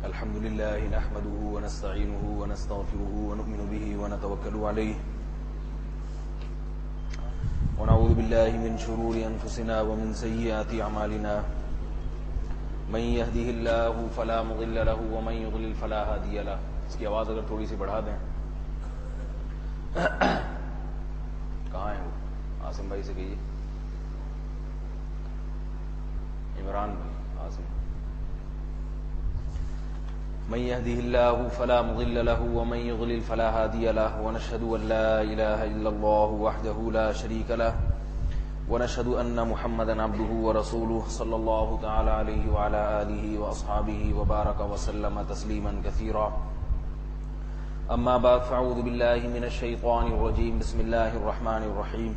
الحمد لله نحمده ونستعينه ونستغفره ونؤمن به ونتوكل عليه ونعوذ بالله من شرور أنفسنا ومن سيئات أعمالنا من يهده الله فلا مضل له ومن يضلل فلا هادي له. اس کی آواز اگر تھوڑی سی بڑھا دیں. کہاں ہیں وہ؟ عاصم بھائی سے کہیے. عمران بھائی عاصم. من يهده الله فلا مضل له ومن يضلل فلا هادي له ونشهد أن لا إله إلا الله وحده لا شريك له ونشهد أن محمدا عبده ورسوله صلى الله تعالى عليه وعلى آله وأصحابه وبارك وسلم تسليما كثيرا. أما بعد فأعوذ بالله من الشيطان الرجيم. بسم الله الرحمن الرحيم.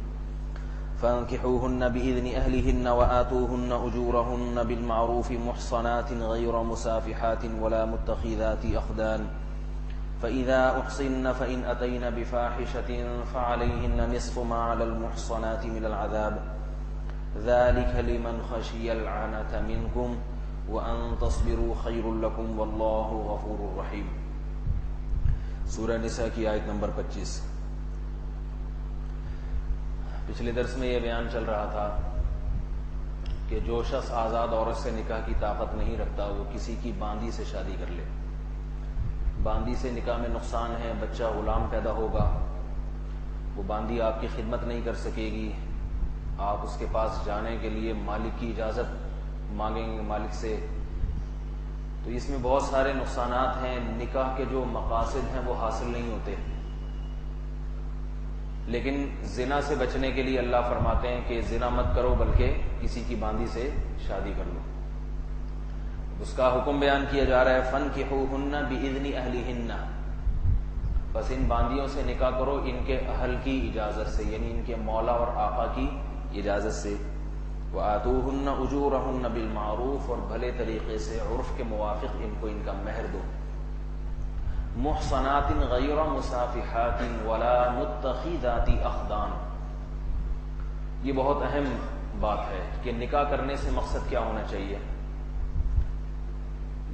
فانكحوهن بإذن أهلهن وآتوهن أجورهن بالمعروف محصنات غير مسافحات ولا متخذات أخدان فإذا أحصن فإن أتين بفاحشة فعليهن نصف ما على المحصنات من العذاب ذلك لمن خشي العنة منكم وأن تصبروا خير لكم والله غفور رحيم. سورہ نساء کی آیت نمبر 25. پچھلے درس میں یہ بیان چل رہا تھا کہ جو شخص آزاد عورت سے نکاح کی طاقت نہیں رکھتا وہ کسی کی باندی سے شادی کر لے. باندی سے نکاح میں نقصان ہے، بچہ غلام پیدا ہوگا، وہ باندی آپ کی خدمت نہیں کر سکے گی، آپ اس کے پاس جانے کے لیے مالک کی اجازت مانگیں گے مالک سے. تو اس میں بہت سارے نقصانات ہیں. نکاح کے جو مقاصد ہیں وہ حاصل نہیں ہوتے. لیکن زنا سے بچنے کے لیے اللہ فرماتے ہیں کہ زنا مت کرو بلکہ کسی کی باندی سے شادی کر لو. اس کا حکم بیان کیا جا رہا ہے فَانْكِحُوهُنَّ بِإِذْنِ أَهْلِهِنَّ. بس ان باندیوں سے نکاح کرو ان کے اہل کی اجازت سے، یعنی ان کے مولا اور آقا کی اجازت سے. وَآتُوهُنَّ أُجُورَهُنَّ بِالْمَعْرُوفِ، اور بھلے طریقے سے عرف کے موافق ان کو ان کا مہر دو. محصنات غیر مسافحات ولا متخذات اخدان. یہ بہت اہم بات ہے کہ نکاح کرنے سے مقصد کیا ہونا چاہیے.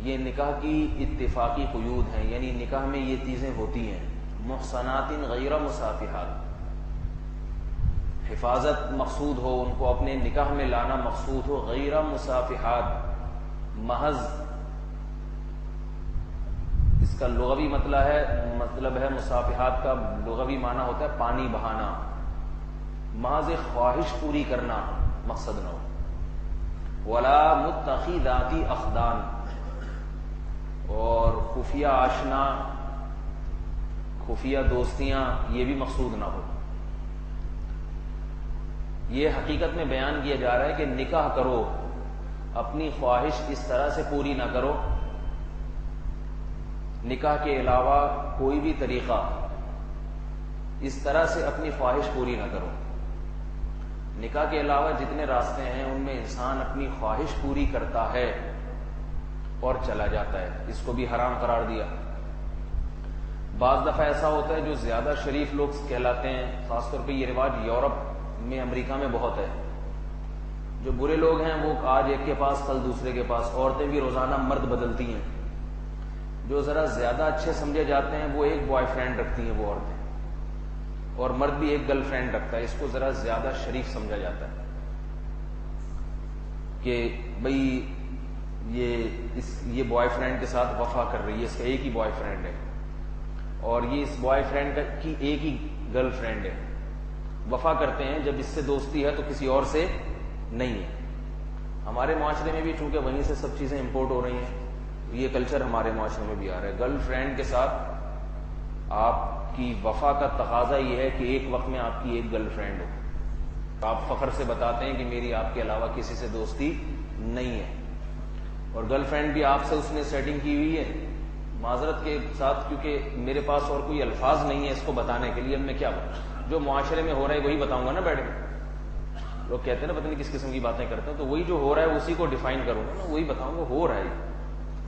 یہ نکاح کی اتفاقی قیود ہیں، یعنی نکاح میں یہ چیزیں ہوتی ہیں. محصنات غیر مسافحات، حفاظت مقصود ہو، ان کو اپنے نکاح میں لانا مقصود ہو. غیر مسافحات محض اس کا لغوی مطلب ہے مصافحات کا لغوی معنی ہوتا ہے پانی بہانا. محض خواہش پوری کرنا مقصد نہ ہو. ولا متخذات اخدان، اور خفیہ آشنا، خفیہ دوستیاں، یہ بھی مقصود نہ ہو. یہ حقیقت میں بیان کیا جا رہا ہے کہ نکاح کرو، اپنی خواہش اس طرح سے پوری نہ کرو. نکاح کے علاوہ کوئی بھی طریقہ اس طرح سے اپنی خواہش پوری نہ کرو. نکاح کے علاوہ جتنے راستے ہیں ان میں انسان اپنی خواہش پوری کرتا ہے اور چلا جاتا ہے. اس کو بھی حرام قرار دیا. بعض دفعہ ایسا ہوتا ہے جو زیادہ شریف لوگ کہلاتے ہیں، خاص طور پہ یہ رواج یورپ میں، امریکہ میں بہت ہے. جو برے لوگ ہیں وہ آج ایک کے پاس کل دوسرے کے پاس. عورتیں بھی روزانہ مرد بدلتی ہیں. جو ذرا زیادہ اچھے سمجھے جاتے ہیں وہ ایک بوائے فرینڈ رکھتی ہیں وہ عورتیں، اور مرد بھی ایک گرل فرینڈ رکھتا ہے. اس کو ذرا زیادہ شریف سمجھا جاتا ہے کہ بھئی یہ بوائے فرینڈ کے ساتھ وفا کر رہی ہے، اس کا ایک ہی بوائے فرینڈ ہے، اور یہ اس بوائے فرینڈ کی ایک ہی گرل فرینڈ ہے. وفا کرتے ہیں جب اس سے دوستی ہے تو کسی اور سے نہیں ہے. ہمارے معاشرے میں بھی چونکہ وہیں سے سب چیزیں امپورٹ ہو رہی ہیں، یہ کلچر ہمارے معاشرے میں بھی آ رہا ہے. گرل فرینڈ کے ساتھ آپ کی وفا کا تقاضا یہ ہے کہ ایک وقت میں آپ کی ایک گرل فرینڈ ہو. آپ فخر سے بتاتے ہیں کہ میری آپ کے علاوہ کسی سے دوستی نہیں ہے، اور گرل فرینڈ بھی آپ سے اس نے سیٹنگ کی ہوئی ہے. معذرت کے ساتھ، کیونکہ میرے پاس اور کوئی الفاظ نہیں ہے اس کو بتانے کے لیے. اب میں کیا بتاؤں؟ جو معاشرے میں ہو رہا ہے وہی بتاؤں گا نا بیٹھ کے. لوگ کہتے ہیں نا پتہ نہیں کس قسم کی باتیں کرتے ہیں، تو وہی جو ہو رہا ہے اسی کو ڈیفائن کروں گا نا، وہی بتاؤں گا. ہو رہا ہے،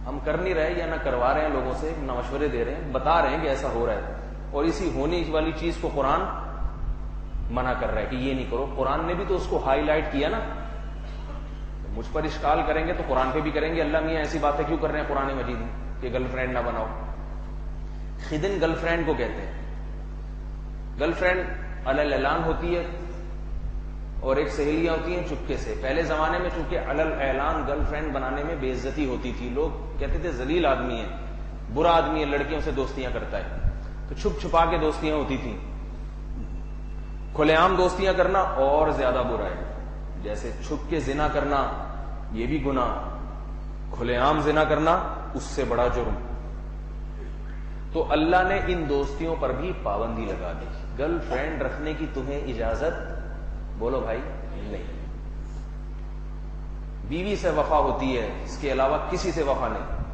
ہم کر نہیں رہے یا نہ کروا رہے ہیں لوگوں سے، نہ مشورے دے رہے ہیں، بتا رہے ہیں کہ ایسا ہو رہا ہے. اور اسی ہونے والی چیز کو قرآن منع کر رہا ہے کہ یہ نہیں کرو. قرآن نے بھی تو اس کو ہائی لائٹ کیا نا. مجھ پر اشکال کریں گے تو قرآن پہ بھی کریں گے, اللہ میاں ایسی باتیں کیوں کر رہے ہیں قرآن مجید میں کہ گرل فرینڈ نہ بناؤ. خدن گرل فرینڈ کو کہتے ہیں. گرل فرینڈ علل اعلان ہوتی ہے اور ایک سہیلیاں ہوتی ہیں چپکے سے. پہلے زمانے میں چونکہ علل اعلان گرل فرینڈ بنانے میں بے عزتی ہوتی تھی, لوگ کہتے تھے ذلیل آدمی ہے, برا آدمی ہے, لڑکیوں سے دوستیاں کرتا ہے, تو چھپ چھپا کے دوستیاں ہوتی تھیں. کھلے عام دوستیاں کرنا اور زیادہ برا ہے. جیسے چھپ کے زنا کرنا یہ بھی گناہ, کھلے عام زنا کرنا اس سے بڑا جرم. تو اللہ نے ان دوستیوں پر بھی پابندی لگا دی. گرل فرینڈ رکھنے کی تمہیں اجازت, بولو بھائی, نہیں. بیوی سے وفا ہوتی ہے, اس کے علاوہ کسی سے وفا نہیں.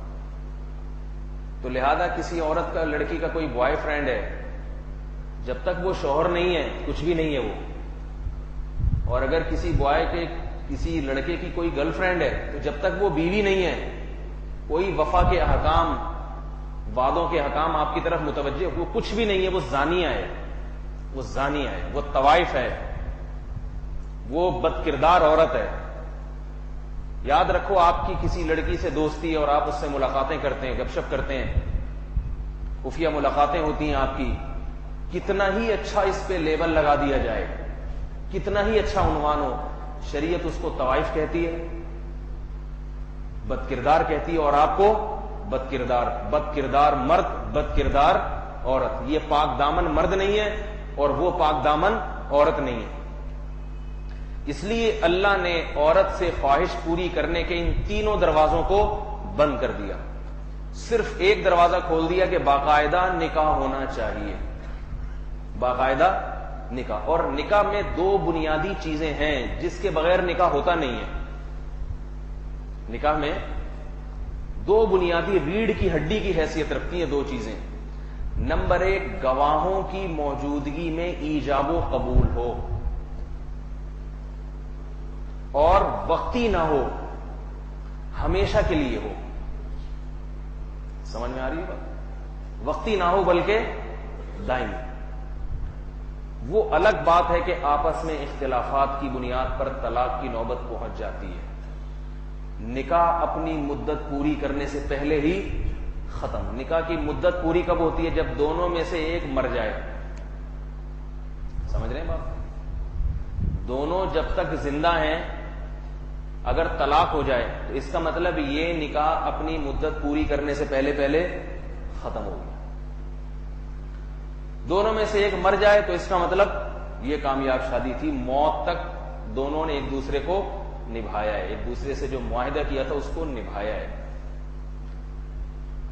تو لہذا کسی عورت کا, لڑکی کا کوئی بوائے فرینڈ ہے, جب تک وہ شوہر نہیں ہے کچھ بھی نہیں ہے وہ. اور اگر کسی بوائے کے, کسی لڑکے کی کوئی گرل فرینڈ ہے تو جب تک وہ بیوی نہیں ہے, کوئی وفا کے احکام, وعدوں کے احکام آپ کی طرف متوجہ, وہ کچھ بھی نہیں ہے. وہ زانیہ ہے, وہ زانیہ ہے, وہ طوائف ہے, وہ بد کردار عورت ہے. یاد رکھو, آپ کی کسی لڑکی سے دوستی ہے اور آپ اس سے ملاقاتیں کرتے ہیں, گپ شپ کرتے ہیں, خفیہ ملاقاتیں ہوتی ہیں آپ کی, کتنا ہی اچھا اس پہ لیبل لگا دیا جائے, کتنا ہی اچھا عنوان ہو, شریعت اس کو طوائف کہتی ہے, بد کردار کہتی ہے, اور آپ کو بد کردار. بد کردار مرد, بد کردار عورت. یہ پاک دامن مرد نہیں ہے اور وہ پاک دامن عورت نہیں ہے. اس لیے اللہ نے عورت سے خواہش پوری کرنے کے ان تینوں دروازوں کو بند کر دیا. صرف ایک دروازہ کھول دیا کہ باقاعدہ نکاح ہونا چاہیے, باقاعدہ نکاح. اور نکاح میں دو بنیادی چیزیں ہیں جس کے بغیر نکاح ہوتا نہیں ہے. نکاح میں دو بنیادی ریڑھ کی ہڈی کی حیثیت رکھتی ہیں دو چیزیں. نمبر ایک, گواہوں کی موجودگی میں ایجاب و قبول ہو اور وقتی نہ ہو, ہمیشہ کے لیے ہو. سمجھ میں آ رہی ہے بات؟ وقتی نہ ہو بلکہ دائمی. وہ الگ بات ہے کہ آپس میں اختلافات کی بنیاد پر طلاق کی نوبت پہنچ جاتی ہے. نکاح اپنی مدت پوری کرنے سے پہلے ہی ختم. نکاح کی مدت پوری کب ہوتی ہے؟ جب دونوں میں سے ایک مر جائے. سمجھ رہے ہیں بات؟ دونوں جب تک زندہ ہیں, اگر طلاق ہو جائے تو اس کا مطلب یہ نکاح اپنی مدت پوری کرنے سے پہلے ختم ہو گیا. دونوں میں سے ایک مر جائے تو اس کا مطلب یہ کامیاب شادی تھی, موت تک دونوں نے ایک دوسرے کو نبھایا ہے, ایک دوسرے سے جو معاہدہ کیا تھا اس کو نبھایا ہے.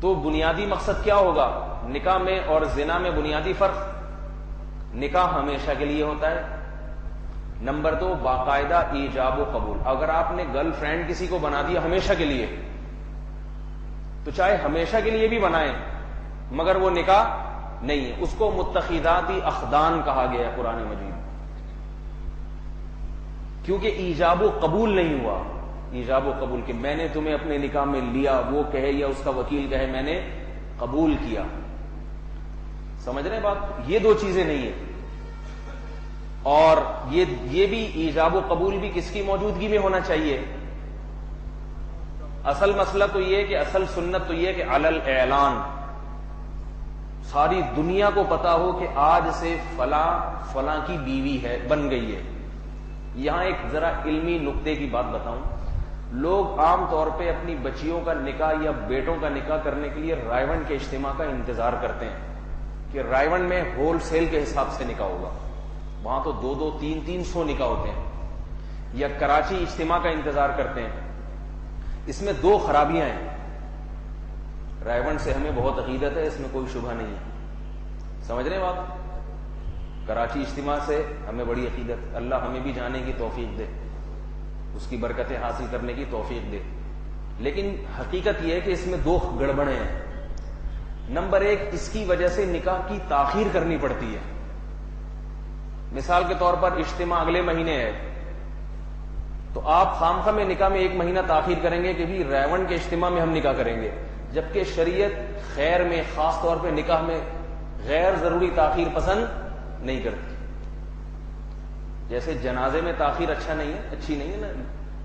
تو بنیادی مقصد کیا ہوگا نکاح میں اور زنا میں؟ بنیادی فرق, نکاح ہمیشہ کے لیے ہوتا ہے. نمبر دو, باقاعدہ ایجاب و قبول. اگر آپ نے گرل فرینڈ کسی کو بنا دیا ہمیشہ کے لیے, تو چاہے ہمیشہ کے لیے بھی بنائیں مگر وہ نکاح نہیں ہے. اس کو متخذاتی اخدان کہا گیا ہے قرآن مجید, کیونکہ ایجاب و قبول نہیں ہوا. ایجاب و قبول کہ میں نے تمہیں اپنے نکاح میں لیا, وہ کہے یا اس کا وکیل کہے میں نے قبول کیا. سمجھ رہے ہیں بات؟ یہ دو چیزیں نہیں ہیں. اور یہ بھی ایجاب و قبول بھی کس کی موجودگی میں ہونا چاہیے؟ اصل مسئلہ تو یہ کہ اصل سنت تو یہ کہ علل اعلان, ساری دنیا کو پتا ہو کہ آج سے فلاں فلاں کی بیوی ہے, بن گئی ہے. یہاں ایک ذرا علمی نقطے کی بات بتاؤں. لوگ عام طور پہ اپنی بچیوں کا نکاح یا بیٹوں کا نکاح کرنے کے لیے رائے کے اجتماع کا انتظار کرتے ہیں کہ رائے میں ہول سیل کے حساب سے نکاح ہوگا. وہاں تو 200 300 نکاح ہوتے ہیں. یا کراچی اجتماع کا انتظار کرتے ہیں. اس میں دو خرابیاں ہیں. رائے سے ہمیں بہت عقیدت ہے, اس میں کوئی شبہ نہیں ہے. سمجھ رہے ہیں بات؟ کراچی اجتماع سے ہمیں بڑی عقیدت, اللہ ہمیں بھی جانے کی توفیق دے, اس کی برکتیں حاصل کرنے کی توفیق دے. لیکن حقیقت یہ ہے کہ اس میں دو گڑبڑیں ہیں. نمبر ایک, اس کی وجہ سے نکاح کی تاخیر کرنی پڑتی ہے. مثال کے طور پر اجتماع اگلے مہینے ہے تو آپ خامخواہ میں نکاح میں 1 مہینہ تاخیر کریں گے کہ بھی ریون کے اجتماع میں ہم نکاح کریں گے, جبکہ شریعت خیر میں خاص طور پہ نکاح میں غیر ضروری تاخیر پسند نہیں کرتی. جیسے جنازے میں تاخیر اچھی نہیں ہے نا.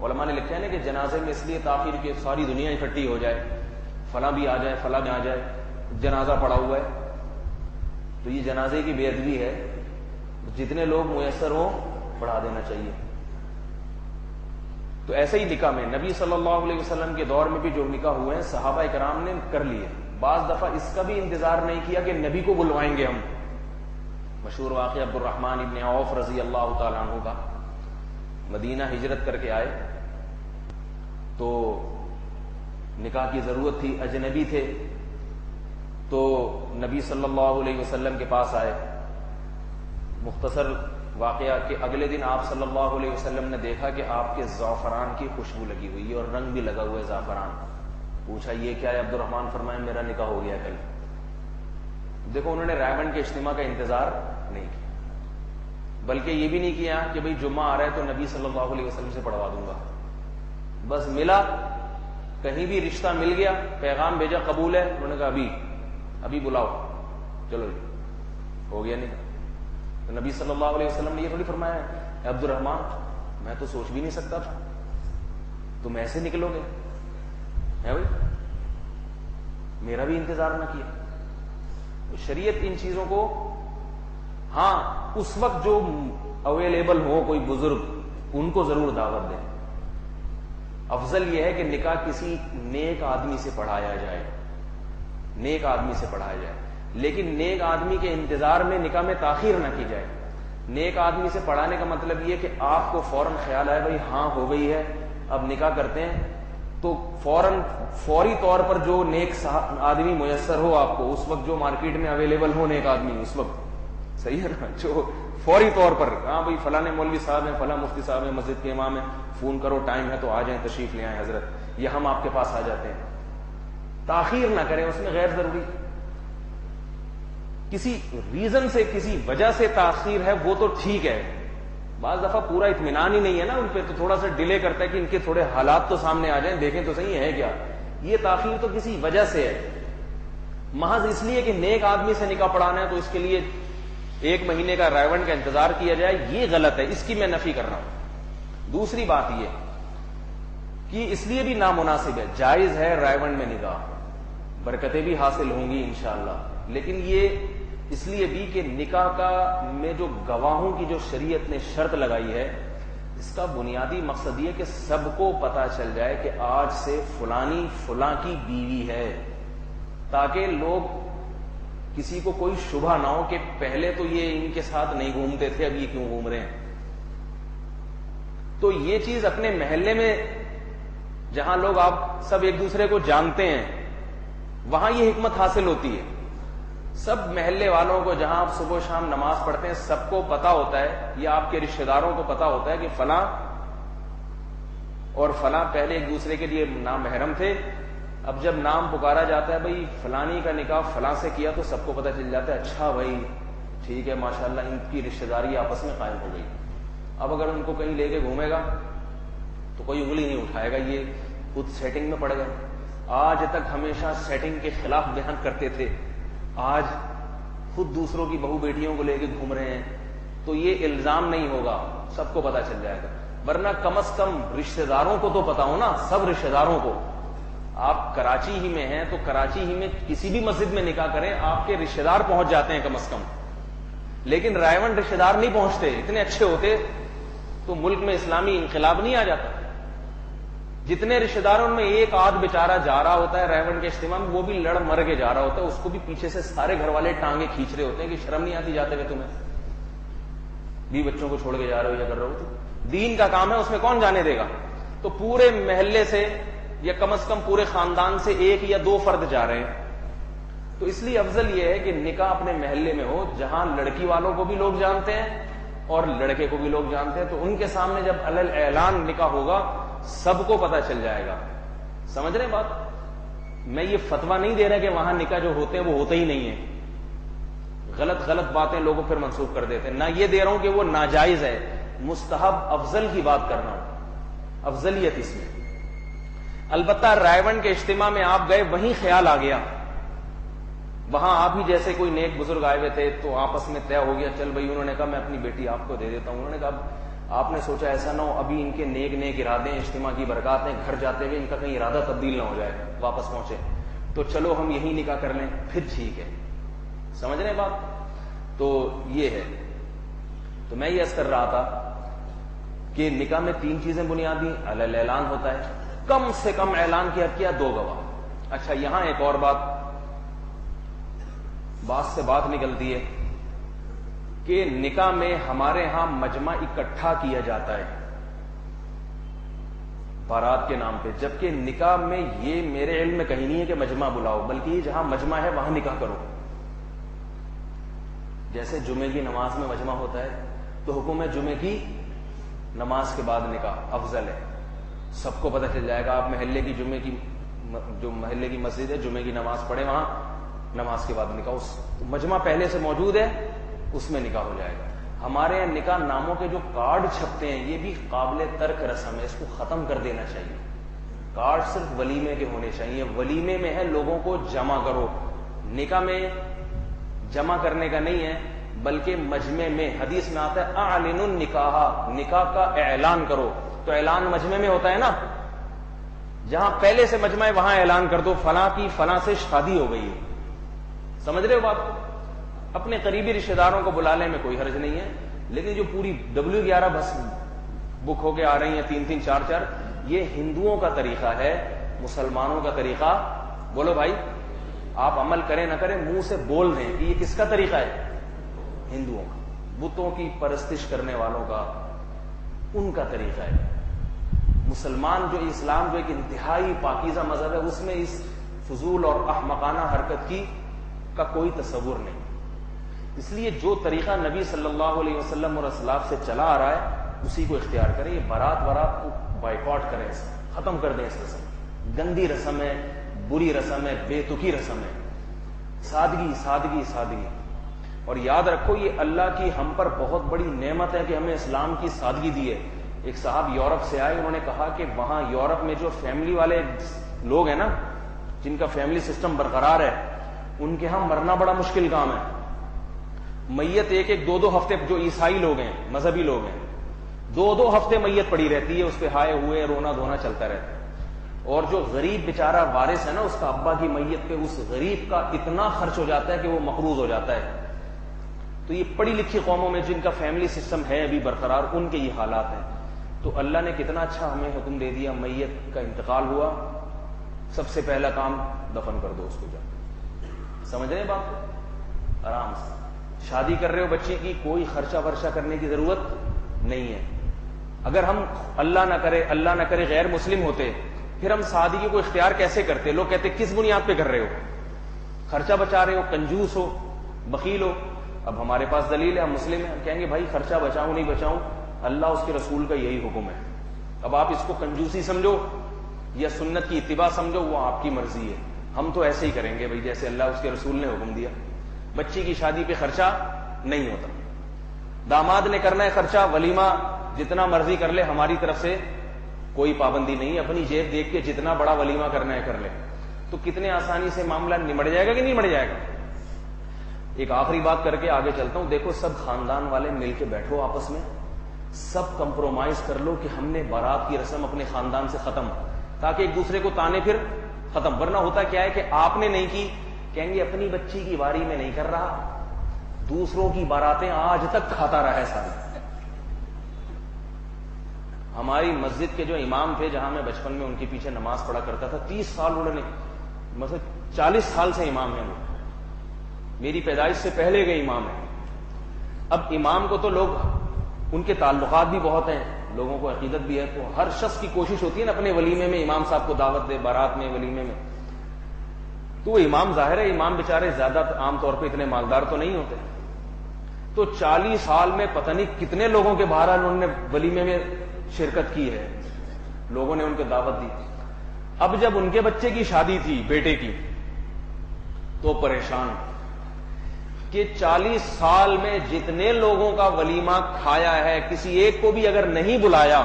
علماء نے لکھا ہے نا کہ جنازے میں اس لیے تاخیر کہ ساری دنیا اکٹھی ہو جائے, فلاں بھی آ جائے, فلاں بھی آ جائے, جنازہ پڑا ہوا ہے, تو یہ جنازے کی بے ادبی ہے. جتنے لوگ میسر ہوں بڑھا دینا چاہیے. تو ایسے ہی نکاح میں نبی صلی اللہ علیہ وسلم کے دور میں بھی جو نکاح ہوئے ہیں صحابہ کرام نے کر لیے. بعض دفعہ اس کا بھی انتظار نہیں کیا کہ نبی کو بلوائیں گے ہم. مشہور واقعہ عبد الرحمن ابن عوف رضی اللہ تعالیٰ عنہ کا, مدینہ ہجرت کر کے آئے تو نکاح کی ضرورت تھی, اجنبی تھے, تو نبی صلی اللہ علیہ وسلم کے پاس آئے. مختصر واقعہ کہ اگلے دن آپ صلی اللہ علیہ وسلم نے دیکھا کہ آپ کے زعفران کی خوشبو لگی ہوئی ہے اور رنگ بھی لگا ہوا ہے زعفران. پوچھا یہ کیا ہے؟ عبد الرحمن فرمائے میرا نکاح ہو گیا کل. دیکھو انہوں نے رائے کے اجتماع کا انتظار نہیں کیا, بلکہ یہ بھی نہیں کیا کہ بھئی جمعہ آ رہا ہے تو نبی صلی اللہ علیہ وسلم سے پڑھوا دوں گا. بس ملا, کہیں بھی رشتہ مل گیا, پیغام بھیجا قبول ہے, انہوں نے کہا ابھی بلاؤ, چلو جی ہو گیا نکاح. تو نبی صلی اللہ علیہ وسلم نے یہ تھوڑی فرمایا ہے عبد الرحمن میں تو سوچ بھی نہیں سکتا تھا تم ایسے نکلو گے, ہے بھائی میرا بھی انتظار نہ کیا. شریعت ان چیزوں کو, ہاں اس وقت جو اویلیبل ہو کوئی بزرگ ان کو ضرور دعوت دیں. افضل یہ ہے کہ نکاح کسی نیک آدمی سے پڑھایا جائے, نیک آدمی سے پڑھایا جائے, لیکن نیک آدمی کے انتظار میں نکاح میں تاخیر نہ کی جائے. نیک آدمی سے پڑھانے کا مطلب یہ کہ آپ کو فوراً خیال آئے بھائی ہاں ہو گئی ہے اب نکاح کرتے ہیں, تو فوری طور پر جو نیک آدمی میسر ہو آپ کو اس وقت, جو مارکیٹ میں اویلیبل ہو نیک آدمی اس وقت, صحیح ہے نا, جو فوری طور پر ہاں بھائی فلاں مولوی صاحب ہیں, فلاں مفتی صاحب ہیں, مسجد کے امام ہیں, فون کرو ٹائم ہے تو آ جائیں, تشریف لے آئیں حضرت, یا ہم آپ کے پاس آ جاتے ہیں. تاخیر نہ کریں اس میں غیر ضروری. کسی ریزن سے کسی وجہ سے تاخیر ہے وہ تو ٹھیک ہے, بعض دفعہ پورا اطمینان ہی نہیں ہے نا ان پہ, تو تھوڑا سا ڈیلے کرتا ہے کہ ان کے تھوڑے حالات تو سامنے آ جائیں, دیکھیں تو صحیح ہے کیا. یہ تاخیر تو کسی وجہ سے ہے, محض اس لیے کہ نیک آدمی سے نکاح پڑھانا ہے تو اس کے لیے 1 مہینے کا رائے کا انتظار کیا جائے, یہ غلط ہے, اس کی میں نفی کر رہا ہوں. دوسری بات یہ کہ اس لیے بھی نامناسب ہے, جائز ہے رائے میں نکاح, برکتیں بھی حاصل ہوں گی انشاءاللہ, لیکن یہ اس لیے بھی کہ نکاح کا میں جو گواہوں کی جو شریعت نے شرط لگائی ہے اس کا بنیادی مقصد یہ کہ سب کو پتا چل جائے کہ آج سے فلانی فلاں کی بیوی ہے, تاکہ لوگ کسی کو کوئی شبہ نہ ہو کہ پہلے تو یہ ان کے ساتھ نہیں گھومتے تھے اب یہ کیوں گھوم رہے ہیں. تو یہ چیز اپنے محلے میں جہاں لوگ آپ سب ایک دوسرے کو جانتے ہیں وہاں یہ حکمت حاصل ہوتی ہے. سب محلے والوں کو جہاں آپ صبح شام نماز پڑھتے ہیں سب کو پتا ہوتا ہے, یا آپ کے رشتہ داروں کو پتا ہوتا ہے کہ فلاں اور فلاں پہلے ایک دوسرے کے لیے نامحرم تھے, اب جب نام پکارا جاتا ہے بھائی فلانی کا نکاح فلاں سے کیا تو سب کو پتہ چل جاتا ہے اچھا بھائی ٹھیک ہے ماشاءاللہ ان کی رشتہ داری آپس میں قائم ہو گئی. اب اگر ان کو کہیں لے کے گھومے گا تو کوئی انگلی نہیں اٹھائے گا, یہ خود سیٹنگ میں پڑ گئے. آج تک ہمیشہ سیٹنگ کے خلاف بیان کرتے تھے, آج خود دوسروں کی بہو بیٹیوں کو لے کے گھوم رہے ہیں, تو یہ الزام نہیں ہوگا, سب کو پتا چل جائے گا. ورنہ کم از کم رشتہ داروں کو تو پتا ہو نا, سب رشتہ داروں کو. آپ کراچی ہی میں ہیں تو کراچی ہی میں کسی بھی مسجد میں نکاح کریں آپ کے رشتہ دار پہنچ جاتے ہیں کم از کم, لیکن رائے رشتہ دار نہیں پہنچتے. اتنے اچھے ہوتے تو ملک میں اسلامی انقلاب نہیں آ جاتا. جتنے رشتہ داروں میں ایک آدھ بیچارہ جا رہا ہوتا ہے رائے کے اجتماع میں, وہ بھی لڑ مر کے جا رہا ہوتا ہے, اس کو بھی پیچھے سے سارے گھر والے ٹانگیں کھینچ رہے ہوتے ہیں کہ شرم نہیں آتی جاتے ہوئے تمہیں, بھی بچوں کو چھوڑ کے جا رہے ہو یا کر رہے ہو, تو دین کا کام ہے اس میں کون جانے دے گا. تو پورے محلے سے یا کم از کم پورے خاندان سے 1 یا 2 فرد جا رہے ہیں. تو اس لیے افضل یہ ہے کہ نکاح اپنے محلے میں ہو جہاں لڑکی والوں کو بھی لوگ جانتے ہیں اور لڑکے کو بھی لوگ جانتے ہیں, تو ان کے سامنے جب علل اعلان نکاح ہوگا سب کو پتا چل جائے گا. سمجھ رہے ہیں بات؟ میں یہ فتویٰ نہیں دے رہا کہ وہاں نکاح جو ہوتے ہیں وہ ہوتے ہی نہیں ہیں, غلط غلط باتیں لوگوں پھر منسوخ کر دیتے ہیں. نہ یہ دے رہا ہوں کہ وہ ناجائز ہے, مستحب افضل کی بات کر رہا ہوں, افضلیت اس میں. البتہ رائے کے اجتماع میں آپ گئے, وہیں خیال آ گیا وہاں آپ ہی جیسے کوئی نیک بزرگ آئے ہوئے تھے تو آپس میں طے ہو گیا، چل بھائی، انہوں نے کہا میں اپنی بیٹی آپ کو دے دیتا ہوں. انہوں نے کہا آپ نے سوچا ایسا نہ ہو ابھی ان کے نیک نیک ارادے ہیں، اجتماع کی برکات ہیں، گھر جاتے ہوئے ان کا کہیں ارادہ تبدیل نہ ہو جائے واپس پہنچے، تو چلو ہم یہی نکاح کر لیں، پھر ٹھیک ہے. سمجھ رہے ہیں بات؟ تو یہ ہے. تو میں یہ عرض کر رہا تھا کہ نکاح میں 3 چیزیں بنیادی، اعلان ہوتا ہے، کم سے کم اعلان کیا 2 گواہ. اچھا یہاں ایک اور بات سے بات نکلتی ہے کہ نکاح میں ہمارے ہاں مجمع اکٹھا کیا جاتا ہے بارات کے نام پہ، جبکہ نکاح میں یہ میرے علم میں کہیں نہیں ہے کہ مجمع بلاؤ، بلکہ یہ جہاں مجمع ہے وہاں نکاح کرو. جیسے جمعے کی نماز میں مجمع ہوتا ہے تو حکم ہے جمعے کی نماز کے بعد نکاح افضل ہے. سب کو پتہ چل جائے گا، آپ محلے کی جو محلے کی مسجد ہے جمعے کی نماز پڑھے، وہاں نماز کے بعد نکاح، اس مجمع پہلے سے موجود ہے اس میں نکاح ہو جائے گا. ہمارے یہاں نکاح ناموں کے جو کارڈ چھپتے ہیں یہ بھی قابل ترک رسم ہے، اس کو ختم کر دینا چاہیے. کارڈ صرف ولیمے کے ہونے چاہیے. ولیمے میں ہے لوگوں کو جمع کرو، نکاح میں جمع کرنے کا نہیں ہے، بلکہ مجمع میں حدیث میں آتا ہے اعلنوا النکاح، نکاح کا اعلان کرو. تو اعلان مجمع میں ہوتا ہے نا، جہاں پہلے سے مجمع ہے وہاں اعلان کر دو فلاں کی فلاں سے شادی ہو گئی ہے. سمجھ رہے ہو بات؟ اپنے قریبی رشتہ داروں کو بلانے میں کوئی حرج نہیں ہے، لیکن جو پوری W11 بس بک ہو کے آ رہی ہیں 3-3 4-4، یہ ہندوؤں کا طریقہ ہے، مسلمانوں کا طریقہ. بولو بھائی، آپ عمل کریں نہ کریں منہ سے بول دیں کہ یہ کس کا طریقہ ہے؟ ہندوؤں کا، بتوں کی پرستش کرنے والوں کا، ان کا طریقہ ہے. مسلمان جو اسلام جو ایک انتہائی پاکیزہ مذہب ہے، اس میں اس فضول اور احمقانہ حرکت کا کوئی تصور نہیں. اس لیے جو طریقہ نبی صلی اللہ علیہ وسلم اور اسلاف سے چلا آ رہا ہے اسی کو اختیار کریں. یہ بارات کو بائیکاٹ کریں، ختم کر دیں. اس رسم گندی رسم ہے، بری رسم ہے، بے تکی رسم ہے. سادگی سادگی سادگی. اور یاد رکھو یہ اللہ کی ہم پر بہت بڑی نعمت ہے کہ ہمیں اسلام کی سادگی دی ہے. ایک صاحب یورپ سے آئے، انہوں نے کہا کہ وہاں یورپ میں جو فیملی والے لوگ ہیں نا، جن کا فیملی سسٹم برقرار ہے، ان کے ہاں مرنا بڑا مشکل کام ہے. میت 1-2 ہفتے، جو عیسائی لوگ ہیں، مذہبی لوگ ہیں، 2 ہفتے میت پڑی رہتی ہے، اس پہ ہائے ہوئے رونا دھونا چلتا رہتا ہے. اور جو غریب بیچارہ وارث ہے نا اس کا ابا کی میت پہ، اس غریب کا اتنا خرچ ہو جاتا ہے کہ وہ مقروض ہو جاتا ہے. تو یہ پڑھی لکھی قوموں میں جن کا فیملی سسٹم ہے ابھی برقرار، ان کے یہ حالات ہیں. تو اللہ نے کتنا اچھا ہمیں حکم دے دیا، میت کا انتقال ہوا، سب سے پہلا کام دفن کر دو اس کو جا. سمجھ رہے ہیں بات کو؟ آرام سے. شادی کر رہے ہو بچی کی، کوئی خرچہ ورچہ کرنے کی ضرورت نہیں ہے. اگر ہم اللہ نہ کرے غیر مسلم ہوتے، پھر ہم سادگی کو اختیار کیسے کرتے؟ لوگ کہتے کس بنیاد پہ کر رہے ہو؟ خرچہ بچا رہے ہو، کنجوس ہو، بخیل ہو. اب ہمارے پاس دلیل ہے، ہم مسلم ہیں، ہم کہیں گے بھائی خرچہ بچاؤں نہیں بچاؤں، اللہ اس کے رسول کا یہی حکم ہے. اب آپ اس کو کنجوسی سمجھو یا سنت کی اتباع سمجھو، وہ آپ کی مرضی ہے. ہم تو ایسے ہی کریں گے بھائی جیسے اللہ اس کے رسول نے حکم دیا. بچی کی شادی پہ خرچہ نہیں ہوتا. داماد نے کرنا ہے خرچہ، ولیمہ جتنا مرضی کر لے، ہماری طرف سے کوئی پابندی نہیں. اپنی جیب دیکھ کے جتنا بڑا ولیمہ کرنا ہے کر لے. تو کتنے آسانی سے معاملہ نمٹ جائے گا کہ نہیں نمٹ جائے گا. ایک آخری بات کر کے آگے چلتا ہوں. دیکھو سب خاندان والے مل کے بیٹھو، آپس میں سب کمپرومائز کر لو کہ ہم نے بارات کی رسم اپنے خاندان سے ختم، تاکہ ایک دوسرے کو تانے پھر ختم. ورنہ ہوتا کیا ہے کہ آپ نے نہیں کی، کہیں گے اپنی بچی کی باری میں نہیں کر رہا، دوسروں کی باراتیں آج تک کھاتا رہا ہے سارے. ہماری مسجد کے جو امام تھے، جہاں میں بچپن میں ان کے پیچھے نماز پڑھا کرتا تھا، 30 سال انہوں نے، مطلب 40 سال سے امام ہیں وہ، میری پیدائش سے پہلے کے امام ہیں. اب امام کو تو لوگ، ان کے تعلقات بھی بہت ہیں، لوگوں کو عقیدت بھی ہے، تو ہر شخص کی کوشش ہوتی ہے نا اپنے ولیمے میں امام صاحب کو دعوت دے، بارات میں، ولیمے میں. تو وہ امام، ظاہر ہے امام بیچارے زیادہ عام طور پہ اتنے مالدار تو نہیں ہوتے. تو 40 سال میں پتہ نہیں کتنے لوگوں کے بہرحال انہوں نے ولیمے میں شرکت کی ہے، لوگوں نے ان کو دعوت دی. اب جب ان کے بچے کی شادی تھی، بیٹے کی، تو پریشان کہ 40 سال میں جتنے لوگوں کا ولیمہ کھایا ہے، کسی ایک کو بھی اگر نہیں بلایا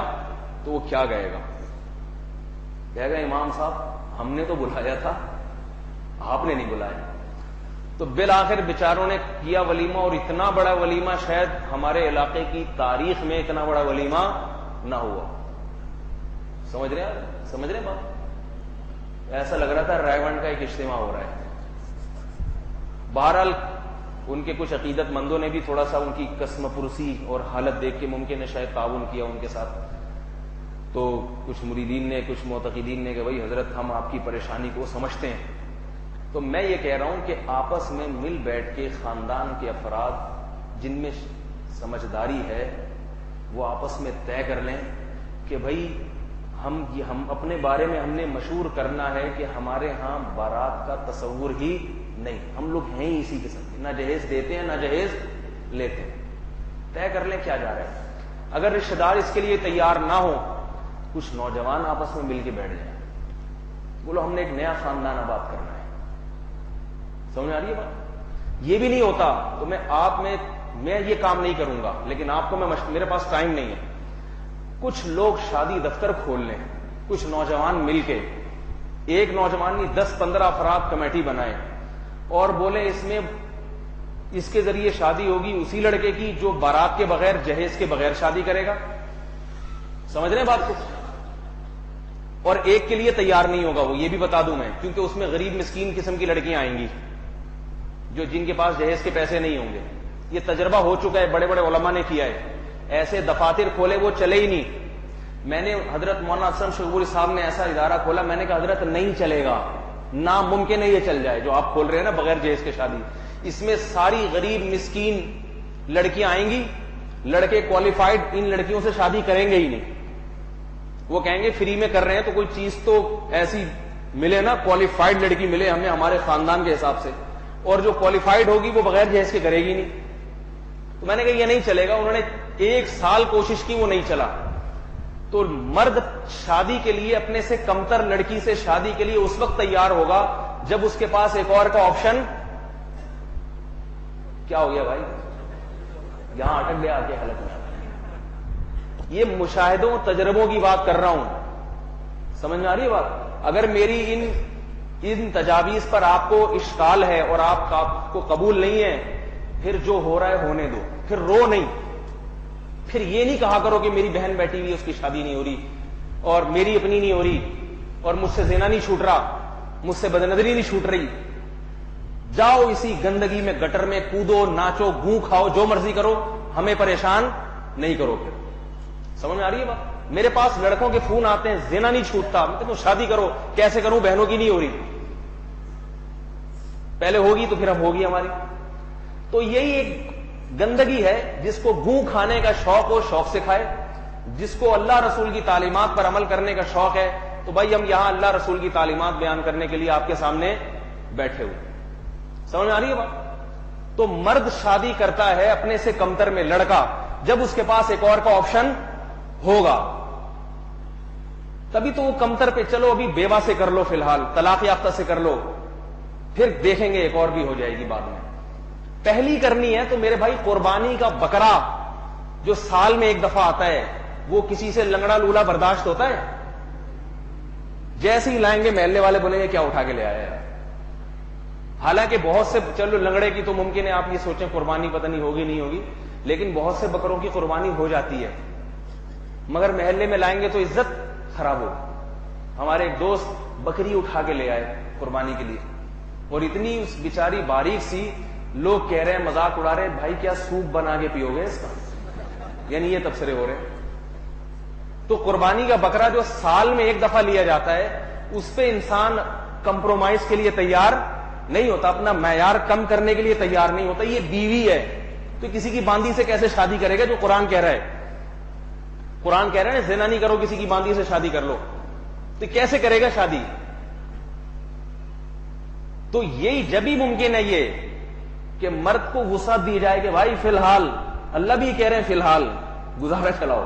تو وہ کیا کہے گا؟ کہے گا امام صاحب ہم نے تو بلایا تھا، آپ نے نہیں بلایا. تو بالآخر بیچاروں نے کیا ولیمہ، اور اتنا بڑا ولیمہ شاید ہمارے علاقے کی تاریخ میں اتنا بڑا ولیمہ نہ ہوا. سمجھ رہے بات؟ ایسا لگ رہا تھا رائے کا ایک اجتماع ہو رہا ہے. بہرحال ان کے کچھ عقیدت مندوں نے بھی تھوڑا سا ان کی قسم پرسی اور حالت دیکھ کے ممکن ہے شاید تعاون کیا ان کے ساتھ. تو کچھ مریدین نے، کچھ معتقدین نے کہ بھائی حضرت ہم آپ کی پریشانی کو سمجھتے ہیں. تو میں یہ کہہ رہا ہوں کہ آپس میں مل بیٹھ کے خاندان کے افراد جن میں سمجھداری ہے وہ آپس میں طے کر لیں کہ بھائی ہم اپنے بارے میں ہم نے مشہور کرنا ہے کہ ہمارے ہاں بارات کا تصور ہی نہیں، ہم لوگ ہیں ہی اسی قسم کے، نہ جہیز دیتے ہیں نہ جہیز لیتے ہیں. طے کر لیں کیا جا رہا ہے. اگر رشتہ دار اس کے لیے تیار نہ ہو، کچھ نوجوان آپس میں مل کے بیٹھ جائیں، بولو ہم نے ایک نیا خاندان آباد کرنا ہے. سمجھ آ رہی ہے بات؟ یہ بھی نہیں ہوتا تو میں یہ کام نہیں کروں گا، لیکن آپ کو میرے پاس ٹائم نہیں ہے. کچھ لوگ شادی دفتر کھول لیں، کچھ نوجوان مل کے، ایک نوجوان نہیں 10-15 افراد کمیٹی بنائیں اور بولے اس کے ذریعے شادی ہوگی اسی لڑکے کی جو بارات کے بغیر، جہیز کے بغیر شادی کرے گا. سمجھ رہے ہیں بات کو؟ اور ایک کے لیے تیار نہیں ہوگا وہ، یہ بھی بتا دوں میں، کیونکہ اس میں غریب مسکین قسم کی لڑکیاں آئیں گی جن کے پاس جہیز کے پیسے نہیں ہوں گے. یہ تجربہ ہو چکا ہے، بڑے بڑے علماء نے کیا ہے. ایسے دفاتر کھولے وہ چلے ہی نہیں. میں نے حضرت مولانا حسن شغوری صاحب نے ایسا ادارہ کھولا، میں نے کہا حضرت نہیں چلے گا، ناممکن ہے یہ چل جائے جو آپ کھول رہے ہیں نا بغیر جہیز کے شادی. اس میں ساری غریب مسکین لڑکیاں آئیں گی، لڑکے کوالیفائڈ ان لڑکیوں سے شادی کریں گے ہی نہیں. وہ کہیں گے فری میں کر رہے ہیں تو کوئی چیز تو ایسی ملے نا، کوالیفائڈ لڑکی ملے ہمیں ہمارے خاندان کے حساب سے، اور جو کوالیفائڈ ہوگی وہ بغیر جہیز کے کرے گی نہیں. تو میں نے کہا یہ نہیں چلے گا. انہوں نے 1 سال کوشش کی، وہ نہیں چلا. تو مرد شادی کے لیے اپنے سے کمتر لڑکی سے شادی کے لیے اس وقت تیار ہوگا جب اس کے پاس ایک اور کا آپشن. کیا ہو گیا بھائی؟ یہاں اٹک گیا آ کے حلق میں. یہ مشاہدوں تجربوں کی بات کر رہا ہوں. سمجھ میں آ رہی ہے بات؟ اگر میری ان تجاویز پر آپ کو اشکال ہے اور آپ کو قبول نہیں ہے، پھر جو ہو رہا ہے ہونے دو، پھر رو نہیں. پھر یہ نہیں کہا کرو کہ میری بہن بیٹھی ہوئی اس کی شادی نہیں ہو رہی اور میری اپنی نہیں ہو رہی اور مجھ سے زنا نہیں چھوٹ رہا، مجھ سے بدنظری نہیں چھوٹ رہی. جاؤ اسی گندگی میں گٹر میں کودو، ناچو، گوں کھاؤ، جو مرضی کرو، ہمیں پریشان نہیں کرو. پھر سمجھ میں آ رہی ہے بات؟ میرے پاس لڑکوں کے فون آتے ہیں، زنا نہیں چھوٹتا، میں کہتا ہوں شادی کرو. کیسے کروں؟ بہنوں کی نہیں ہو رہی، پہلے ہوگی تو پھر اب ہوگی ہماری. تو یہی ایک گندگی ہے. جس کو گوں کھانے کا شوق ہو شوق سے کھائے، جس کو اللہ رسول کی تعلیمات پر عمل کرنے کا شوق ہے تو بھائی ہم یہاں اللہ رسول کی تعلیمات بیان کرنے کے لیے آپ کے سامنے بیٹھے ہوئے. سمجھ میں آ رہی ہے بات؟ تو مرد شادی کرتا ہے اپنے سے کمتر میں لڑکا جب اس کے پاس ایک اور کا آپشن ہوگا، تبھی تو وہ کمتر پہ. چلو ابھی بیوہ سے کر لو، فی الحال طلاق یافتہ سے کر لو، پھر دیکھیں گے ایک اور بھی ہو جائے گی بعد میں. پہلی کرنی ہے تو میرے بھائی قربانی کا بکرا جو سال میں ایک دفعہ آتا ہے، وہ کسی سے لنگڑا لولا برداشت ہوتا ہے؟ جیسے ہی لائیں گے محلے والے بولیں گے کیا اٹھا کے لے آیا ہے. حالانکہ بہت سے، چلو لنگڑے کی تو ممکن ہے آپ یہ سوچیں قربانی پتہ نہیں ہوگی نہیں ہوگی، لیکن بہت سے بکروں کی قربانی ہو جاتی ہے. مگر محلے میں لائیں گے تو عزت خراب ہو. ہمارے ایک دوست بکری اٹھا کے لے آئے قربانی کے لیے، اور اتنی اس بیچاری باریک سی، لوگ کہہ رہے ہیں مذاق اڑا رہے ہیں بھائی کیا سوپ بنا کے پیو گے اس کا، یعنی یہ تبصرے ہو رہے ہیں. تو قربانی کا بکرا جو سال میں ایک دفعہ لیا جاتا ہے، اس پہ انسان کمپرومائز کے لیے تیار نہیں ہوتا، اپنا معیار کم کرنے کے لیے تیار نہیں ہوتا. یہ بیوی ہے تو کسی کی باندی سے کیسے شادی کرے گا جو قرآن کہہ رہا ہے؟ قرآن کہہ رہا ہے زنا نہیں کرو، کسی کی باندی سے شادی کر لو، تو کیسے کرے گا شادی؟ تو یہی جب ہی ممکن ہے یہ کہ مرد کو وسعت دی جائے کہ بھائی فی الحال، اللہ بھی کہہ رہے ہیں فی الحال گزارا چلاؤ.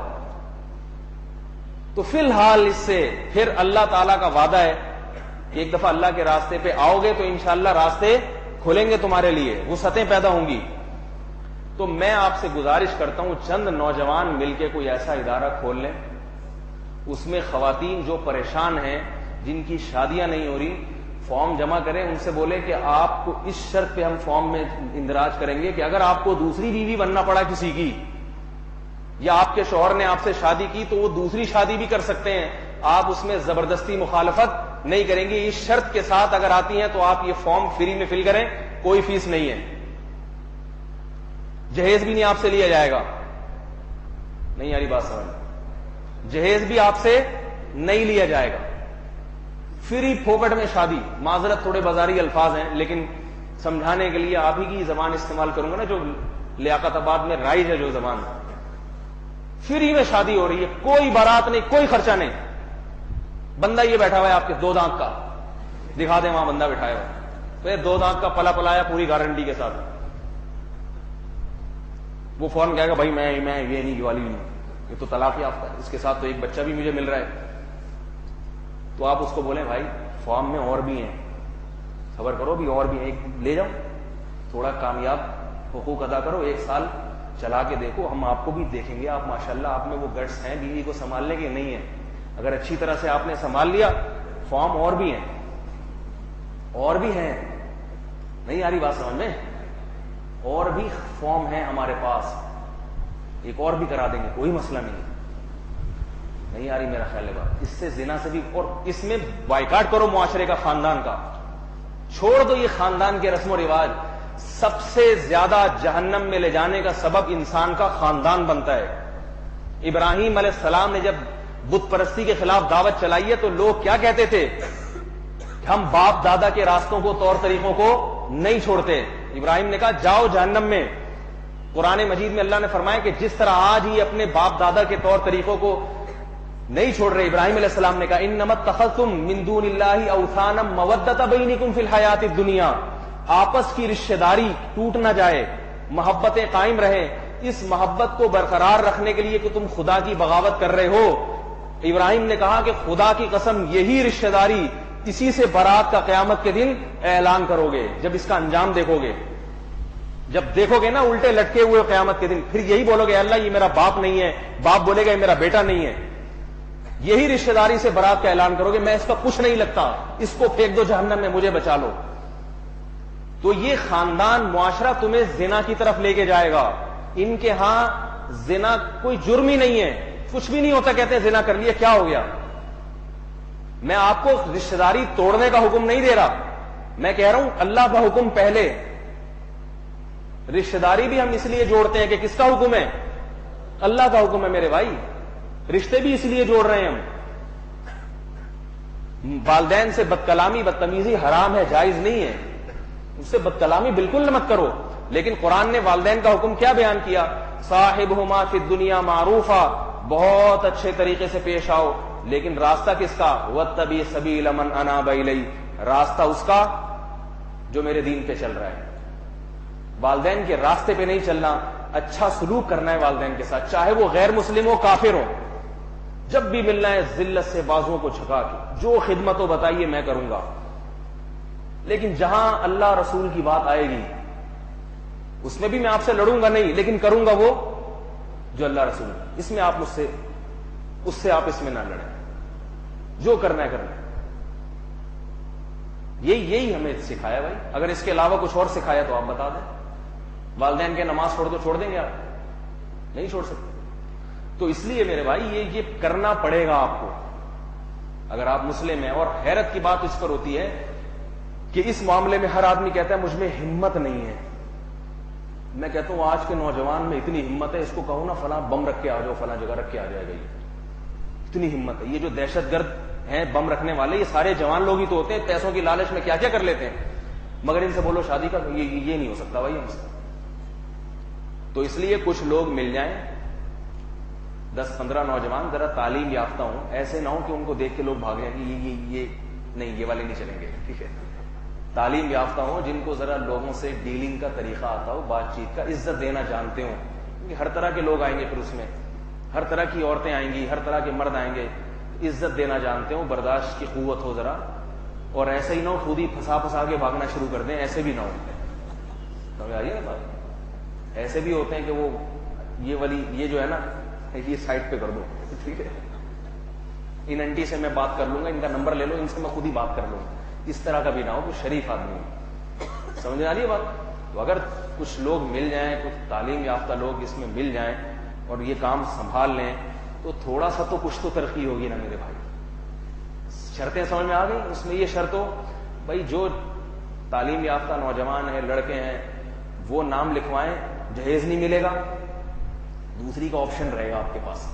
تو فی الحال اس سے پھر اللہ تعالیٰ کا وعدہ ہے کہ ایک دفعہ اللہ کے راستے پہ آؤ گے تو انشاءاللہ راستے کھلیں گے تمہارے لیے، وسعتیں پیدا ہوں گی. تو میں آپ سے گزارش کرتا ہوں چند نوجوان مل کے کوئی ایسا ادارہ کھول لیں، اس میں خواتین جو پریشان ہیں، جن کی شادیاں نہیں ہو رہی، فارم جمع کریں ان سے بولے کہ آپ کو اس شرط پہ ہم فارم میں اندراج کریں گے کہ اگر آپ کو دوسری بیوی بننا پڑا کسی کی، یا آپ کے شوہر نے آپ سے شادی کی تو وہ دوسری شادی بھی کر سکتے ہیں، آپ اس میں زبردستی مخالفت نہیں کریں گے، اس شرط کے ساتھ اگر آتی ہیں تو آپ یہ فارم فری میں فل کریں، کوئی فیس نہیں ہے، جہیز بھی نہیں آپ سے لیا جائے گا. نہیں یاری بات سمجھ، جہیز بھی آپ سے نہیں لیا جائے گا، فری پھوکٹ میں شادی. معذرت تھوڑے بازاری الفاظ ہیں لیکن سمجھانے کے لیے آپ ہی کی زبان استعمال کروں گا نا، جو لیاقت آباد میں رائج ہے جو زبان. فری میں شادی ہو رہی ہے، کوئی بارات نہیں، کوئی خرچہ نہیں. بندہ یہ بیٹھا ہوا ہے آپ کے 2 دانت کا، دکھا دیں وہاں بندہ بیٹھایا ہوا، تو یہ 2 دانت کا پلا پلایا پوری گارنٹی کے ساتھ. وہ فوراً کہے گا بھائی میں یہ نہیں، یہ والی نہیں، یہ تو طلاق یافتہ ہے، اس کے ساتھ تو ایک بچہ بھی مجھے مل رہا ہے. تو آپ اس کو بولیں بھائی فارم میں اور بھی ہیں، خبر کرو بھی اور بھی ہیں، ایک لے جاؤ، تھوڑا کامیاب حقوق ادا کرو، 1 سال چلا کے دیکھو، ہم آپ کو بھی دیکھیں گے آپ ماشاءاللہ آپ میں وہ گٹس ہیں بیوی کو سنبھالنے کے نہیں ہیں. اگر اچھی طرح سے آپ نے سنبھال لیا، فارم اور بھی ہیں، اور بھی ہیں. نہیں آ رہی بات سمجھ میں؟ اور بھی فارم ہیں ہمارے پاس، ایک اور بھی کرا دیں گے، کوئی مسئلہ نہیں. نہیں آ رہی میرا خیال ہے بات. اس سے زنا سے بھی، اور اس میں بائیکاٹ کرو معاشرے کا، خاندان کا چھوڑ دو. یہ خاندان کے رسم و رواج سب سے زیادہ جہنم میں لے جانے کا سبب انسان کا خاندان بنتا ہے. ابراہیم علیہ السلام نے جب بت پرستی کے خلاف دعوت چلائی ہے تو لوگ کیا کہتے تھے کہ ہم باپ دادا کے راستوں کو، طور طریقوں کو نہیں چھوڑتے. ابراہیم نے کہا جاؤ جہنم میں. قرآن مجید میں اللہ نے فرمایا کہ جس طرح آج ہی اپنے باپ دادا کے طور طریقوں کو نہیں چھوڑ رہے، ابراہیم علیہ السلام نے کہا انما اتخذتم من دون اللہ اوثانا مودۃ بینکم فی الحیاۃ الدنیا. آپس کی رشتہ داری ٹوٹ نہ جائے، محبتیں قائم رہیں، اس محبت کو برقرار رکھنے کے لیے کہ تم خدا کی بغاوت کر رہے ہو. ابراہیم نے کہا کہ خدا کی قسم یہی رشتہ داری، اسی سے برات کا قیامت کے دن اعلان کرو گے جب اس کا انجام دیکھو گے. جب دیکھو گے نا الٹے لٹکے ہوئے قیامت کے دن، پھر یہی بولو گے اللہ یہ میرا باپ نہیں ہے، باپ بولے گا یہ میرا بیٹا نہیں ہے. یہی رشتہ داری سے برات کا اعلان کرو گے، میں اس کا کچھ نہیں لگتا، اس کو پھینک دو جہنم میں، مجھے بچا لو. تو یہ خاندان معاشرہ تمہیں زنا کی طرف لے کے جائے گا. ان کے ہاں زنا کوئی جرم ہی نہیں ہے، کچھ بھی نہیں ہوتا، کہتے ہیں زنا کر لیا کیا ہو گیا. میں آپ کو رشتہ داری توڑنے کا حکم نہیں دے رہا، میں کہہ رہا ہوں اللہ کا حکم پہلے. رشتہ داری بھی ہم اس لیے جوڑتے ہیں کہ کس کا حکم ہے؟ اللہ کا حکم ہے میرے بھائی. رشتے بھی اس لیے جوڑ رہے ہیں ہم. والدین سے بدکلامی بدتمیزی حرام ہے، جائز نہیں ہے، اس سے بدکلامی بالکل مت کرو. لیکن قرآن نے والدین کا حکم کیا بیان کیا؟ صاحبہما فی الدنیا معروفا، بہت اچھے طریقے سے پیش آؤ، لیکن راستہ کس کا؟ واتبع سبیل من اناب الی، راستہ اس کا جو میرے دین پہ چل رہا ہے. والدین کے راستے پہ نہیں چلنا، اچھا سلوک کرنا ہے والدین کے ساتھ، چاہے وہ غیر مسلم ہو کافر ہو. جب بھی ملنا ہے ذلت سے بازوؤں کو جھکا کے، جو خدمت ہو بتائیے میں کروں گا. لیکن جہاں اللہ رسول کی بات آئے گی اس میں بھی میں آپ سے لڑوں گا نہیں، لیکن کروں گا وہ جو اللہ رسول. اس میں آپ مجھ سے، اس سے آپ اس میں نہ لڑیں، جو کرنا ہے کرنا ہے. یہی ہمیں سکھایا بھائی. اگر اس کے علاوہ کچھ اور سکھایا تو آپ بتا دیں. والدین کے نماز چھوڑ دو، چھوڑ دیں گے آپ؟ نہیں چھوڑ سکتے. تو اس لیے میرے بھائی یہ کرنا پڑے گا آپ کو اگر آپ مسلم ہیں. اور حیرت کی بات اس پر ہوتی ہے کہ اس معاملے میں ہر آدمی کہتا ہے مجھ میں ہمت نہیں ہے. میں کہتا ہوں آج کے نوجوان میں اتنی ہمت ہے، اس کو کہو نا فلاں بم رکھ کے آ جاؤ، فلاں جگہ رکھ کے آ جائے گا. اتنی ہمت ہے. یہ جو دہشت گرد ہیں بم رکھنے والے، یہ سارے جوان لوگ ہی تو ہوتے ہیں، پیسوں کی لالچ میں کیا کیا کر لیتے ہیں. مگر ان سے بولو شادی کا، یہ نہیں ہو سکتا بھائی ہم سے. تو اس لیے کچھ لوگ مل جائیں، 10-15 نوجوان ذرا تعلیم یافتہ ہوں، ایسے نہ ہو کہ ان کو دیکھ کے لوگ بھاگ جائیں کہ یہ نہیں، یہ والے نہیں چلیں گے. ٹھیک ہے، تعلیم یافتہ ہوں جن کو ذرا لوگوں سے ڈیلنگ کا طریقہ آتا ہو، بات چیت کا، عزت دینا جانتے ہوں. کیونکہ ہر طرح کے لوگ آئیں گے، پھر اس میں ہر طرح کی عورتیں آئیں گی، ہر طرح کے مرد آئیں گے. عزت دینا جانتے ہوں، برداشت کی قوت ہو ذرا. اور ایسے ہی نہ ہو خود ہی پھنسا کے بھاگنا شروع کر دیں، ایسے بھی نہ ہو. سمجھ آئیے نا بات؟ ایسے بھی ہوتے ہیں کہ وہ یہ والی، یہ جو ہے نا یہ سائڈ پہ کر دو. ٹھیک ہے، ان انٹی سے میں بات کر لوں گا، ان کا نمبر لے لو، ان سے میں خود ہی بات کر لوں گا. اس طرح کا بھی نہ ہو، کوئی شریف آدمی ہو. سمجھ آ رہی ہے بات؟ تو اگر کچھ لوگ مل جائیں، کچھ تعلیم یافتہ لوگ اس میں مل جائیں اور یہ کام سنبھال لیں تو تھوڑا سا تو کچھ تو ترقی ہوگی نا میرے بھائی. شرطیں سمجھ میں آ گئی؟ اس میں یہ شرط ہو بھائی جو تعلیم یافتہ نوجوان ہیں، لڑکے ہیں، وہ نام لکھوائیں، جہیز نہیں ملے گا، دوسری کا آپشن رہے گا آپ کے پاس.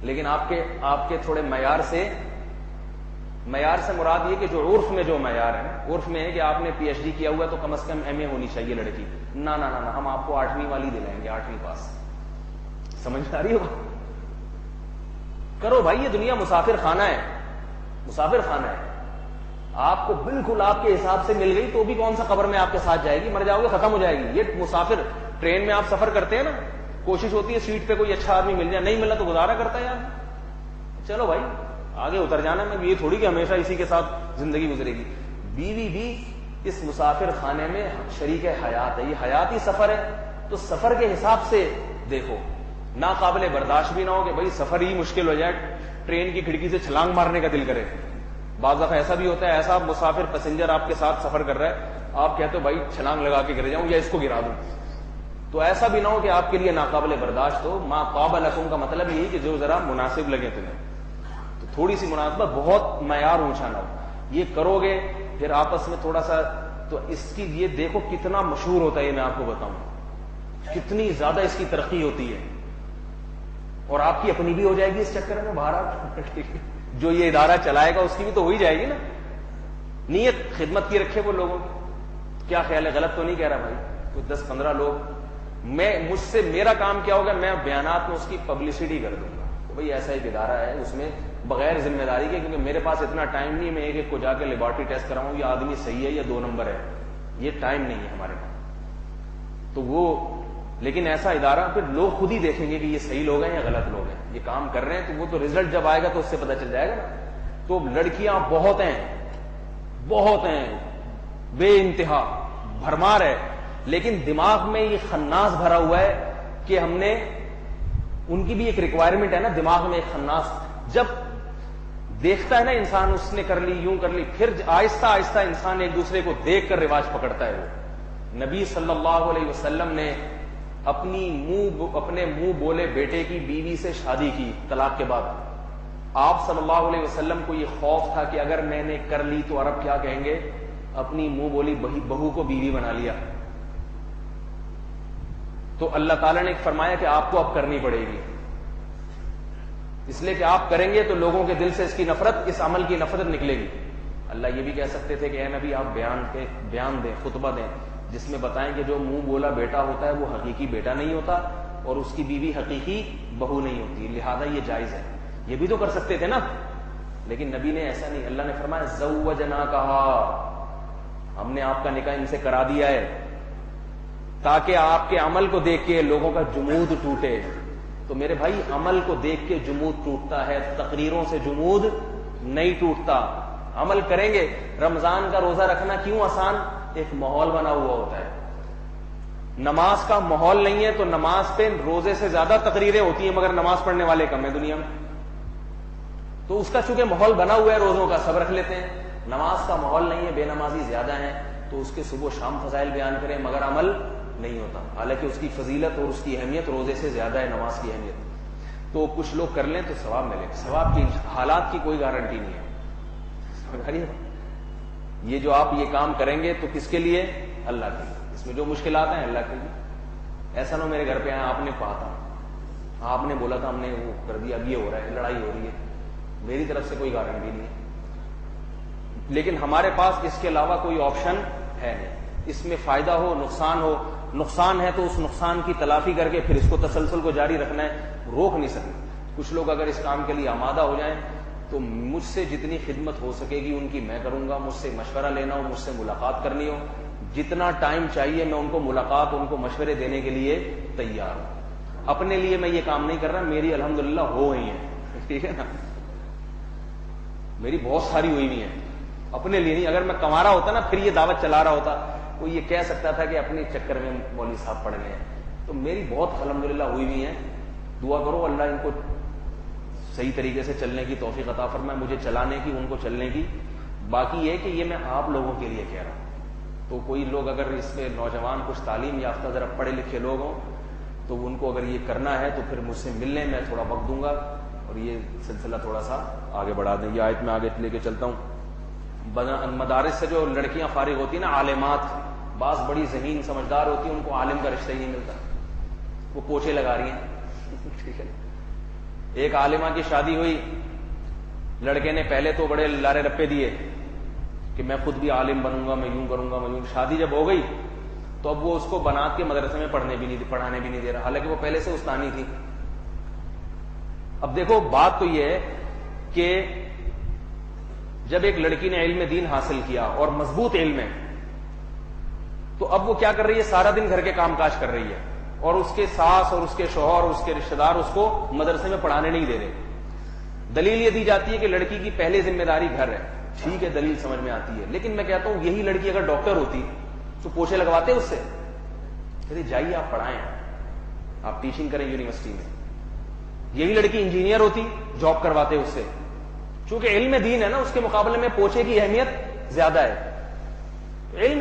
لیکن آپ کے تھوڑے معیار سے مراد یہ کہ جو عرف میں جو معیار ہے، عرف میں ہے کہ آپ نے پی ایچ ڈی کیا ہوا ہے تو کم از کم ایم اے ہونی چاہیے لڑکی. نہ نہ نہ ہم آپ کو 8ویں والی دلائیں گے، 8ویں پاس. سمجھ آ رہی ہوگا؟ کرو بھائی، یہ دنیا مسافر خانہ ہے، مسافر خانہ ہے. آپ کو بالکل آپ کے حساب سے مل گئی تو بھی کون سا قبر میں آپ کے ساتھ جائے گی، مر جاؤ گے ختم ہو جائے گی. یہ مسافر، ٹرین میں آپ سفر کرتے ہیں نا، کوشش ہوتی ہے سیٹ پہ کوئی اچھا آدمی مل جائے، نہیں ملا تو گزارا کرتا ہے یار، چلو بھائی آگے اتر جانا. میں یہ تھوڑی کہ ہمیشہ اسی کے ساتھ زندگی گزرے گی. بیوی بھی اس مسافر خانے میں شریک حیات ہے، یہ حیاتی سفر ہے. تو سفر کے حساب سے دیکھو، ناقابل برداشت بھی نہ ہو کہ بھائی سفر ہی مشکل ہو جائے، ٹرین کی کھڑکی سے چھلانگ مارنے کا دل کرے. بعض دفعہ ایسا بھی ہوتا ہے، ایسا مسافر پیسنجر آپ کے ساتھ سفر کر رہا ہے، آپ کہتے ہو بھائی چھلانگ لگا کے گر جاؤں یا اس کو گرا دوں. تو ایسا بھی نہ ہو کہ آپ کے لیے ناقابل برداشت ہو. ما طاب لکم کا مطلب یہی کہ جو ذرا مناسب لگے تمہیں، تو تھوڑی سی مناسبت، بہت معیار اونچا نہ ہو. یہ کرو گے پھر آپس میں تھوڑا سا، تو اس کی یہ دیکھو کتنا مشہور ہوتا ہے. یہ میں آپ کو بتاؤں کتنی زیادہ اس کی ترقی ہوتی ہے، اور آپ کی اپنی بھی ہو جائے گی اس چکر میں. باہر جو یہ ادارہ چلائے گا اس کی بھی تو ہو ہی جائے گی نا. نیت خدمت کی رکھے وہ لوگوں کی. کیا خیال ہے؟ غلط تو نہیں کہہ رہا بھائی؟ کچھ 10-15 لوگ، مجھ سے میرا کام کیا ہوگا، میں بیانات میں اس کی پبلسٹی کر دوں گا کہ بھائی ایسا ایک ادارہ ہے، اس میں بغیر ذمہ داری کے، کیونکہ میرے پاس اتنا ٹائم نہیں میں ایک کو جا کے لیبارٹری ٹیسٹ کراؤں یہ آدمی صحیح ہے یا 2 نمبر ہے، یہ ٹائم نہیں ہے ہمارے پاس. تو وہ لیکن ایسا ادارہ پھر لوگ خود ہی دیکھیں گے کہ یہ صحیح لوگ ہیں یا غلط لوگ ہیں، یہ کام کر رہے ہیں، تو وہ تو رزلٹ جب آئے گا تو اس سے پتہ چل جائے گا نا. تو لڑکیاں بہت ہیں بے انتہا، بھرمار ہے، لیکن دماغ میں یہ خناس بھرا ہوا ہے کہ ہم نے، ان کی بھی ایک ریکوائرمنٹ ہے نا دماغ میں ایک خناس. جب دیکھتا ہے نا انسان اس نے کر لی، یوں کر لی، پھر آہستہ آہستہ انسان ایک دوسرے کو دیکھ کر رواج پکڑتا ہے. وہ نبی صلی اللہ علیہ وسلم نے اپنے منہ بولے بیٹے کی بیوی سے شادی کی طلاق کے بعد. آپ صلی اللہ علیہ وسلم کو یہ خوف تھا کہ اگر میں نے کر لی تو عرب کیا کہیں گے، اپنی منہ بولی بہو کو بیوی بنا لیا. تو اللہ تعالیٰ نے فرمایا کہ آپ کو اب کرنی پڑے گی، اس لیے کہ آپ کریں گے تو لوگوں کے دل سے اس کی نفرت، اس عمل کی نفرت نکلے گی. اللہ یہ بھی کہہ سکتے تھے کہ اے نبی آپ بیان دیں، خطبہ دیں، جس میں بتائیں کہ جو منہ بولا بیٹا ہوتا ہے وہ حقیقی بیٹا نہیں ہوتا اور اس کی بیوی حقیقی بہو نہیں ہوتی، لہذا یہ جائز ہے. یہ بھی تو کر سکتے تھے نا، لیکن نبی نے ایسا نہیں. اللہ نے فرمایا زوجناکہا، ہم نے آپ کا نکاح ان سے کرا دیا ہے تاکہ آپ کے عمل کو دیکھ کے لوگوں کا جمود ٹوٹے. تو میرے بھائی عمل کو دیکھ کے جمود ٹوٹتا ہے، تقریروں سے جمود نہیں ٹوٹتا. عمل کریں گے. رمضان کا روزہ رکھنا کیوں آسان؟ ایک ماحول بنا ہوا ہوتا ہے. نماز کا ماحول نہیں ہے تو نماز پہ روزے سے زیادہ تقریریں ہوتی ہیں مگر نماز پڑھنے والے کم ہیں دنیا میں. تو اس کا چونکہ ماحول بنا ہوا ہے روزوں کا، سب رکھ لیتے ہیں. نماز کا ماحول نہیں ہے، بے نمازی زیادہ ہیں تو اس کے صبح و شام فضائل بیان کریں مگر عمل نہیں ہوتا، حالانکہ اس کی فضیلت اور اس کی اہمیت روزے سے زیادہ ہے نماز کی اہمیت. تو کچھ لوگ کر لیں تو ثواب ملے. ثواب کی حالات کی کوئی گارنٹی نہیں ہے. یہ جو آپ یہ کام کریں گے تو کس کے لیے؟ اللہ کے لیے. اس میں جو مشکلات ہیں اللہ کے لیے. ایسا نہ میرے گھر پہ آئے آپ نے کہا تھا، آپ نے بولا تھا، ہم نے وہ کر دیا، اب یہ ہو رہا ہے، لڑائی ہو رہی ہے. میری طرف سے کوئی گارنٹی نہیں ہے، لیکن ہمارے پاس اس کے علاوہ کوئی آپشن ہے نہیں. اس میں فائدہ ہو نقصان ہو، نقصان ہے تو اس نقصان کی تلافی کر کے پھر اس کو تسلسل کو جاری رکھنا ہے، روک نہیں سکتے. کچھ لوگ اگر اس کام کے لیے آمادہ ہو جائیں تو مجھ سے جتنی خدمت ہو سکے گی ان کی میں کروں گا. مجھ سے مشورہ لینا ہو، مجھ سے ملاقات کرنی ہو، جتنا ٹائم چاہیے میں ان کو ملاقات، ان کو مشورے دینے کے لیے تیار ہوں. اپنے لیے میں یہ کام نہیں کر رہا، میری الحمدللہ ہو گئی ہیں، ٹھیک ہے نا، میری بہت ساری ہوئی ہوئی ہیں. اپنے لیے نہیں. اگر میں کما رہا ہوتا نا پھر یہ دعوت چلا رہا ہوتا، کوئی یہ کہہ سکتا تھا کہ اپنے چکر میں مولوی صاحب پڑھ گئے ہیں. تو میری بہت الحمدللہ ہوئی ہوئی ہیں. دعا کرو اللہ ان کو صحیح طریقے سے چلنے کی توفیق عطا فرمائے، مجھے چلانے کی، ان کو چلنے کی. باقی یہ کہ یہ میں آپ لوگوں کے لیے کہہ رہا ہوں. تو کوئی لوگ اگر اس میں نوجوان کچھ تعلیم یافتہ ذرا پڑھے لکھے لوگ ہوں تو ان کو اگر یہ کرنا ہے تو پھر مجھ سے ملنے میں تھوڑا وقت دوں گا اور یہ سلسلہ تھوڑا سا آگے بڑھا دیں. یہ آیت میں آگے لے کے چلتا ہوں. مدارس سے جو لڑکیاں فارغ ہوتی ہیں نا، عالمات، بعض بڑی ذہین سمجھدار ہوتی ہیں، ان کو عالم کا رشتہ ہی نہیں ملتا، وہ پوچھے لگا رہی ہیں. ٹھیک ہے. ایک عالمہ کی شادی ہوئی، لڑکے نے پہلے تو بڑے لارے رپے دیے کہ میں خود بھی عالم بنوں گا، میں یوں کروں گا، میں یوں. شادی جب ہو گئی تو اب وہ اس کو بنات کے مدرسے میں پڑھانے بھی نہیں دے رہا، حالانکہ وہ پہلے سے استانی تھی. اب دیکھو بات تو یہ ہے کہ جب ایک لڑکی نے علم دین حاصل کیا اور مضبوط علم ہے تو اب وہ کیا کر رہی ہے؟ سارا دن گھر کے کام کاج کر رہی ہے اور اس کے ساس اور اس کے شوہر اور اس کے رشتہ دار اس کو مدرسے میں پڑھانے نہیں دے رہے. دلیل یہ دی جاتی ہے کہ لڑکی کی پہلی ذمہ داری گھر ہے. ٹھیک ہے، دلیل سمجھ میں آتی ہے، لیکن میں کہتا ہوں یہی لڑکی اگر ڈاکٹر ہوتی تو پوچھے لگواتے اس سے؟ کہتے جائیے آپ پڑھائیں، آپ ٹیچنگ کریں یونیورسٹی میں. یہی لڑکی انجینئر ہوتی، جاب کرواتے اس سے. چونکہ علم دین ہے نا، اس کے مقابلے میں پوچھے کی اہمیت زیادہ ہے. علم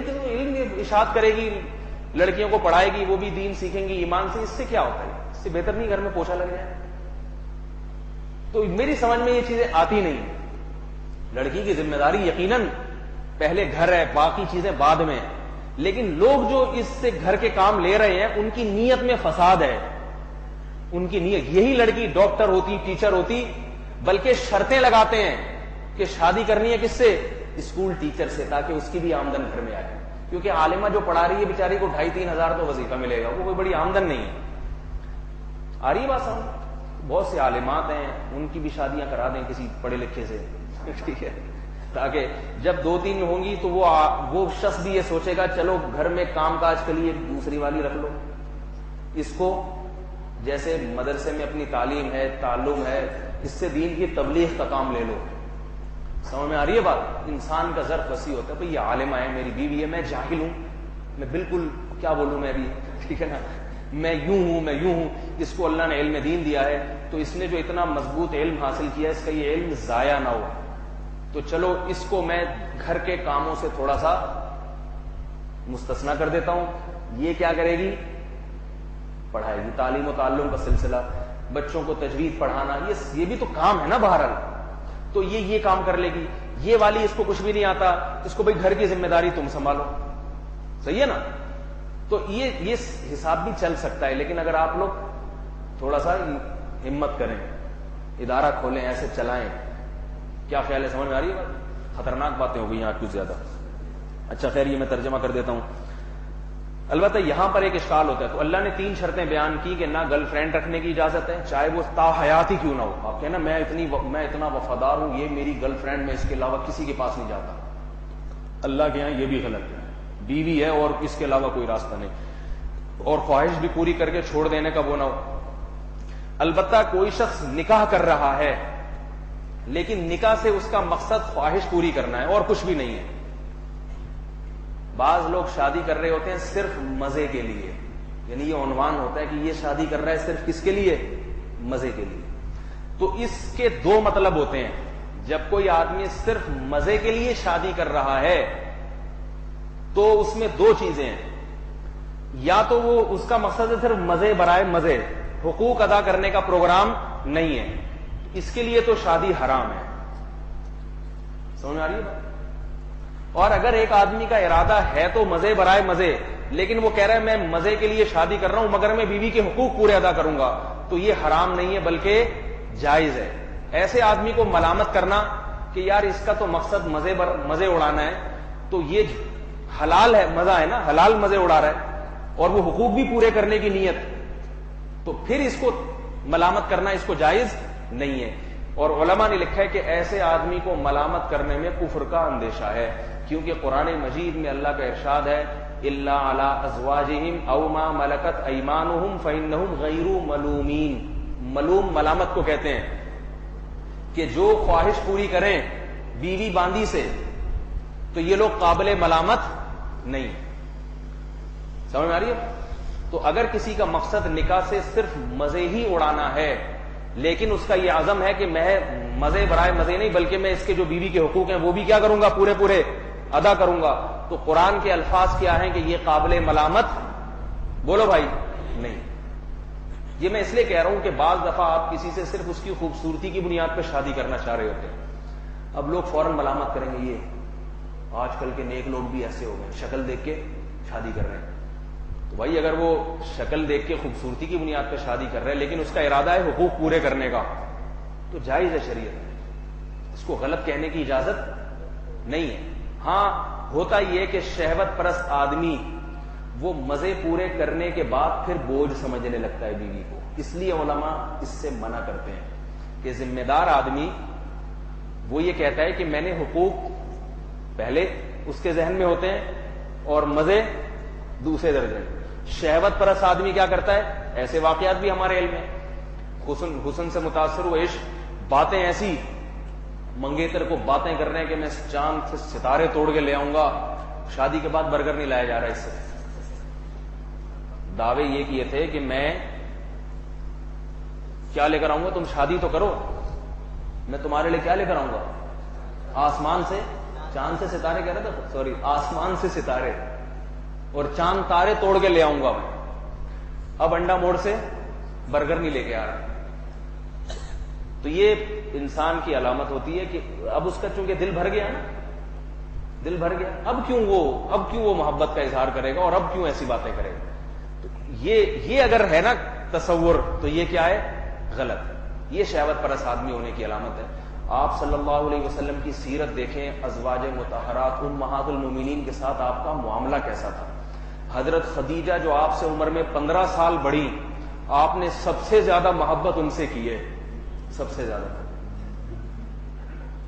ارشاد کرے گی، لڑکیوں کو پڑھائے گی، وہ بھی دین سیکھیں گی ایمان سے. اس سے کیا ہوتا ہے؟ اس سے بہتر نہیں گھر میں پوچھا لگ جائے. تو میری سمجھ میں یہ چیزیں آتی نہیں. لڑکی کی ذمہ داری یقیناً پہلے گھر ہے، باقی چیزیں بعد میں. لیکن لوگ جو اس سے گھر کے کام لے رہے ہیں ان کی نیت میں فساد ہے. ان کی نیت، یہی لڑکی ڈاکٹر ہوتی، ٹیچر ہوتی، بلکہ شرطیں لگاتے ہیں کہ شادی کرنی ہے کس سے؟ اسکول ٹیچر سے، تاکہ اس کی بھی آمدن گھر میں آئے. کیونکہ عالمہ جو پڑھا رہی ہے بیچاری کو 2,500-3,000 ہزار تو وظیفہ ملے گا، وہ کوئی بڑی آمدن نہیں ہے. آ رہی بات سمجھ؟ بہت سے عالمات ہیں، ان کی بھی شادیاں کرا دیں کسی پڑھے لکھے سے. ٹھیک ہے، تاکہ جب 2-3 ہوں گی تو وہ شخص بھی یہ سوچے گا چلو گھر میں کام کاج کے لیے دوسری والی رکھ لو. اس کو جیسے مدرسے میں اپنی تعلیم ہے، تعلم ہے، اس سے دین کی تبلیغ کا کام لے لو. سمجھ میں آ رہی ہے بات؟ انسان کا ظرف وسیع ہوتا ہے. بھئی یہ عالمہ ہے، میری بیوی ہے، میں جاہل ہوں، میں بالکل کیا بولوں میں بھی. ٹھیک ہے نا، میں یوں ہوں، میں یوں ہوں. اس کو اللہ نے علم دین دیا ہے تو اس نے جو اتنا مضبوط علم حاصل کیا ہے، اس کا یہ علم ضائع نہ ہو. تو چلو اس کو میں گھر کے کاموں سے تھوڑا سا مستثنا کر دیتا ہوں. یہ کیا کرے گی؟ پڑھائے گی. تعلیم و تعلم کا سلسلہ، بچوں کو تجوید پڑھانا، یہ بھی تو کام ہے نا بہرحال. تو یہ کام کر لے گی. یہ والی اس کو کچھ بھی نہیں آتا، اس کو بھئی گھر کی ذمہ داری تم سنبھالو. صحیح ہے نا؟ تو یہ حساب بھی چل سکتا ہے. لیکن اگر آپ لوگ تھوڑا سا ہمت کریں، ادارہ کھولیں، ایسے چلائیں. کیا خیال ہے؟ سمجھ میں آ رہی ہے بات؟ خطرناک باتیں ہو گئی آج کچھ زیادہ. اچھا خیر، یہ میں ترجمہ کر دیتا ہوں. البتہ یہاں پر ایک اشکال ہوتا ہے. تو اللہ نے 3 شرطیں بیان کی کہ نہ گرل فرینڈ رکھنے کی اجازت ہے، چاہے وہ تا حیات ہی کیوں نہ ہو. آپ کہنا میں اتنا وفادار ہوں، یہ میری گرل فرینڈ، میں اس کے علاوہ کسی کے پاس نہیں جاتا. اللہ کے یہاں یہ بھی غلط ہے. بیوی ہے اور اس کے علاوہ کوئی راستہ نہیں. اور خواہش بھی پوری کر کے چھوڑ دینے کا وہ نہ ہو. البتہ کوئی شخص نکاح کر رہا ہے لیکن نکاح سے اس کا مقصد خواہش پوری کرنا ہے اور کچھ بھی نہیں ہے. بعض لوگ شادی کر رہے ہوتے ہیں صرف مزے کے لیے، یعنی یہ عنوان ہوتا ہے کہ یہ شادی کر رہا ہے صرف کس کے لیے؟ مزے کے لیے. تو اس کے 2 مطلب ہوتے ہیں. جب کوئی آدمی صرف مزے کے لیے شادی کر رہا ہے تو اس میں 2 چیزیں ہیں. یا تو وہ اس کا مقصد ہے صرف مزے برائے مزے، حقوق ادا کرنے کا پروگرام نہیں ہے، اس کے لیے تو شادی حرام ہے. سمجھ میں آ رہی ہے؟ اور اگر ایک آدمی کا ارادہ ہے تو مزے برائے مزے، لیکن وہ کہہ رہا ہے میں مزے کے لیے شادی کر رہا ہوں مگر میں بیوی کے حقوق پورے ادا کروں گا، تو یہ حرام نہیں ہے بلکہ جائز ہے. ایسے آدمی کو ملامت کرنا کہ یار اس کا تو مقصد مزے اڑانا ہے، تو یہ حلال ہے، مزہ ہے نا، حلال مزے اڑا رہا ہے اور وہ حقوق بھی پورے کرنے کی نیت، تو پھر اس کو ملامت کرنا اس کو جائز نہیں ہے. اور علماء نے لکھا ہے کہ ایسے آدمی کو ملامت کرنے میں کفر کا اندیشہ ہے، کیونکہ قرآن مجید میں اللہ کا ارشاد ہے الا علی ازواجہم او ما ملکت ایمانہم فانہم غیر ملومین. ملوم ملامت کو کہتے ہیں کہ جو خواہش پوری کریں بیوی باندی سے تو یہ لوگ قابل ملامت نہیں. سمجھ میں آ رہی ہے؟ تو اگر کسی کا مقصد نکاح سے صرف مزے ہی اڑانا ہے لیکن اس کا یہ عزم ہے کہ میں مزے برائے مزے نہیں، بلکہ میں اس کے جو بیوی کے حقوق ہیں وہ بھی کیا کروں گا، پورے پورے ادا کروں گا. تو قرآن کے الفاظ کیا ہیں کہ یہ قابل ملامت بولو بھائی نہیں. یہ میں اس لیے کہہ رہا ہوں کہ بعض دفعہ آپ کسی سے صرف اس کی خوبصورتی کی بنیاد پہ شادی کرنا چاہ رہے ہوتے ہیں، اب لوگ فوراً ملامت کریں گے یہ آج کل کے نیک لوگ بھی ایسے ہو گئے، شکل دیکھ کے شادی کر رہے ہیں. تو بھائی اگر وہ شکل دیکھ کے خوبصورتی کی بنیاد پہ شادی کر رہے ہیں لیکن اس کا ارادہ ہے حقوق پورے کرنے کا، تو جائز ہے شریعت میں، اس کو غلط کہنے کی اجازت نہیں ہے. ہاں ہوتا یہ کہ شہوت پرست آدمی وہ مزے پورے کرنے کے بعد پھر بوجھ سمجھنے لگتا ہے بیوی کو، اس لیے علماء اس سے منع کرتے ہیں کہ ذمہ دار آدمی وہ یہ کہتا ہے کہ میں نے حقوق پہلے اس کے ذہن میں ہوتے ہیں اور مزے دوسرے درجے میں. شہوت پرست آدمی کیا کرتا ہے، ایسے واقعات بھی ہمارے علم میں، حسن سے متاثر ہوئے عشق، باتیں ایسی منگیتر کو باتیں کر رہے ہیں کہ میں چاند سے ستارے توڑ کے لے آؤں گا، شادی کے بعد برگر نہیں لایا جا رہا. اس سے دعوے یہ کیے تھے کہ میں کیا لے کر آؤں گا، تم شادی تو کرو، میں تمہارے لیے کیا لے کر آؤں گا، آسمان سے چاند سے ستارے کہہ رہا تھا، سوری آسمان سے ستارے اور چاند تارے توڑ کے لے آؤں گا میں. اب انڈا موڑ سے برگر نہیں لے کے آ رہا. تو یہ انسان کی علامت ہوتی ہے کہ اب اس کا چونکہ دل بھر گیا نا، دل بھر گیا، اب کیوں وہ محبت کا اظہار کرے گا اور اب کیوں ایسی باتیں کرے گا. تو یہ اگر ہے نا تصور تو یہ کیا ہے، غلط ہے. یہ شہوت پرست آدمی ہونے کی علامت ہے. آپ صلی اللہ علیہ وسلم کی سیرت دیکھیں، ازواج مطہرات امہات المومنین کے ساتھ آپ کا معاملہ کیسا تھا. حضرت خدیجہ جو آپ سے عمر میں 15 سال بڑی، آپ نے سب سے زیادہ محبت ان سے کی ہے، سب سے زیادہ.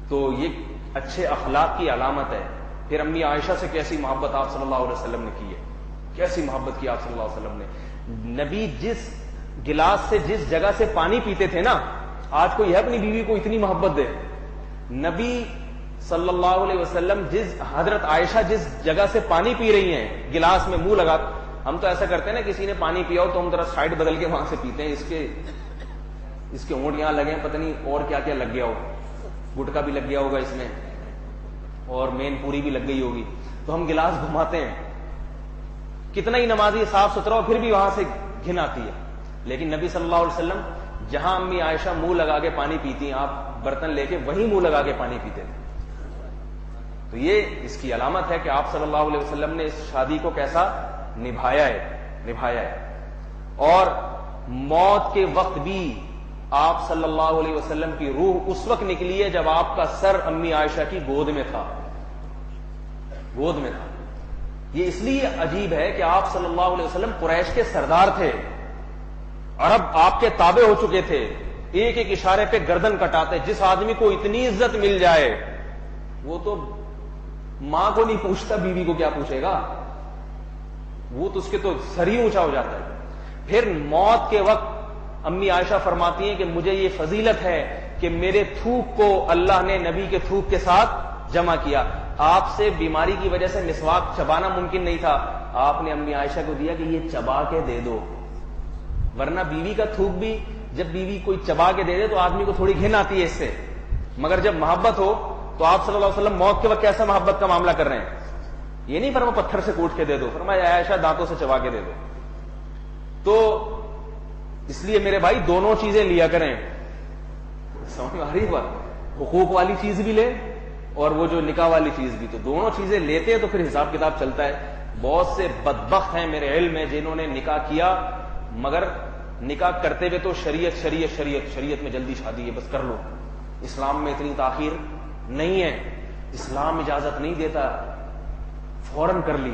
تو یہ اچھے اخلاق کی علامت ہے. پھر امی عائشہ سے کیسی محبت آپ صلی اللہ علیہ وسلم نے کی ہے، کیسی محبت کی آپ صلی اللہ علیہ وسلم نے. نبی جس گلاس سے جس جگہ سے پانی پیتے تھے نا، آج کوئی ہے اپنی بیوی کو اتنی محبت دے. نبی صلی اللہ علیہ وسلم حضرت عائشہ جس جگہ سے پانی پی رہی ہیں گلاس میں منہ لگا، ہم تو ایسا کرتے ہیں نا کسی نے پانی پیا ہو تو ہم ذرا سائڈ بدل کے وہاں سے پیتے ہیں، اس کے ہونٹ یہاں لگے ہیں، پتہ نہیں اور کیا کیا لگ گیا ہو، گٹکا بھی لگ گیا ہوگا اس میں اور مین پوری بھی لگ گئی ہوگی، تو ہم گلاس گھماتے ہیں. کتنا ہی نمازی صاف ستھرا ہو پھر بھی وہاں سے گھن آتی ہے. لیکن نبی صلی اللہ علیہ وسلم جہاں امی عائشہ منہ لگا کے پانی پیتی، آپ برتن لے کے وہیں منہ لگا کے پانی پیتے تھے. تو یہ اس کی علامت ہے کہ آپ صلی اللہ علیہ وسلم نے اس شادی کو کیسا نبھایا ہے. اور موت کے وقت بھی آپ صلی اللہ علیہ وسلم کی روح اس وقت نکلی ہے جب آپ کا سر امی عائشہ کی گود میں تھا. یہ اس لیے عجیب ہے کہ آپ صلی اللہ علیہ وسلم قریش کے سردار تھے، عرب آپ کے تابع ہو چکے تھے، ایک ایک اشارے پہ گردن کٹاتے. جس آدمی کو اتنی عزت مل جائے وہ تو ماں کو نہیں پوچھتا، بیوی کو کیا پوچھے گا، وہ تو اس کے تو سر ہی اونچا ہو جاتا ہے. پھر موت کے وقت امی عائشہ فرماتی ہیں کہ مجھے یہ فضیلت ہے کہ میرے تھوک کو اللہ نے نبی کے تھوک کے ساتھ جمع کیا. آپ سے بیماری کی وجہ سے مسواک چبانا ممکن نہیں تھا، آپ نے امی عائشہ کو دیا کہ یہ چبا کے دے دو، ورنہ بیوی کا تھوک بھی جب بیوی کوئی چبا کے دے دے تو آدمی کو تھوڑی گھن آتی ہے اس سے، مگر جب محبت ہو تو آپ صلی اللہ علیہ وسلم موت کے وقت کیسا محبت کا معاملہ کر رہے ہیں. یہ نہیں فرمایا پتھر سے کوٹ کے دے دو، فرمایا عائشہ دانتوں سے چبا کے دے دو. تو اس لیے میرے بھائی دونوں چیزیں لیا کریں. سمجھ میں آ رہی بات، حقوق والی چیز بھی لے اور وہ جو نکاح والی چیز بھی. تو دونوں چیزیں لیتے ہیں تو پھر حساب کتاب چلتا ہے. بہت سے بدبخت ہیں میرے علم میں جنہوں نے نکاح کیا مگر نکاح کرتے ہوئے تو شریعت میں جلدی شادی ہے، بس کر لو. اسلام میں اتنی تاخیر نہیں ہے، اسلام اجازت نہیں دیتا، فوراً کر لی.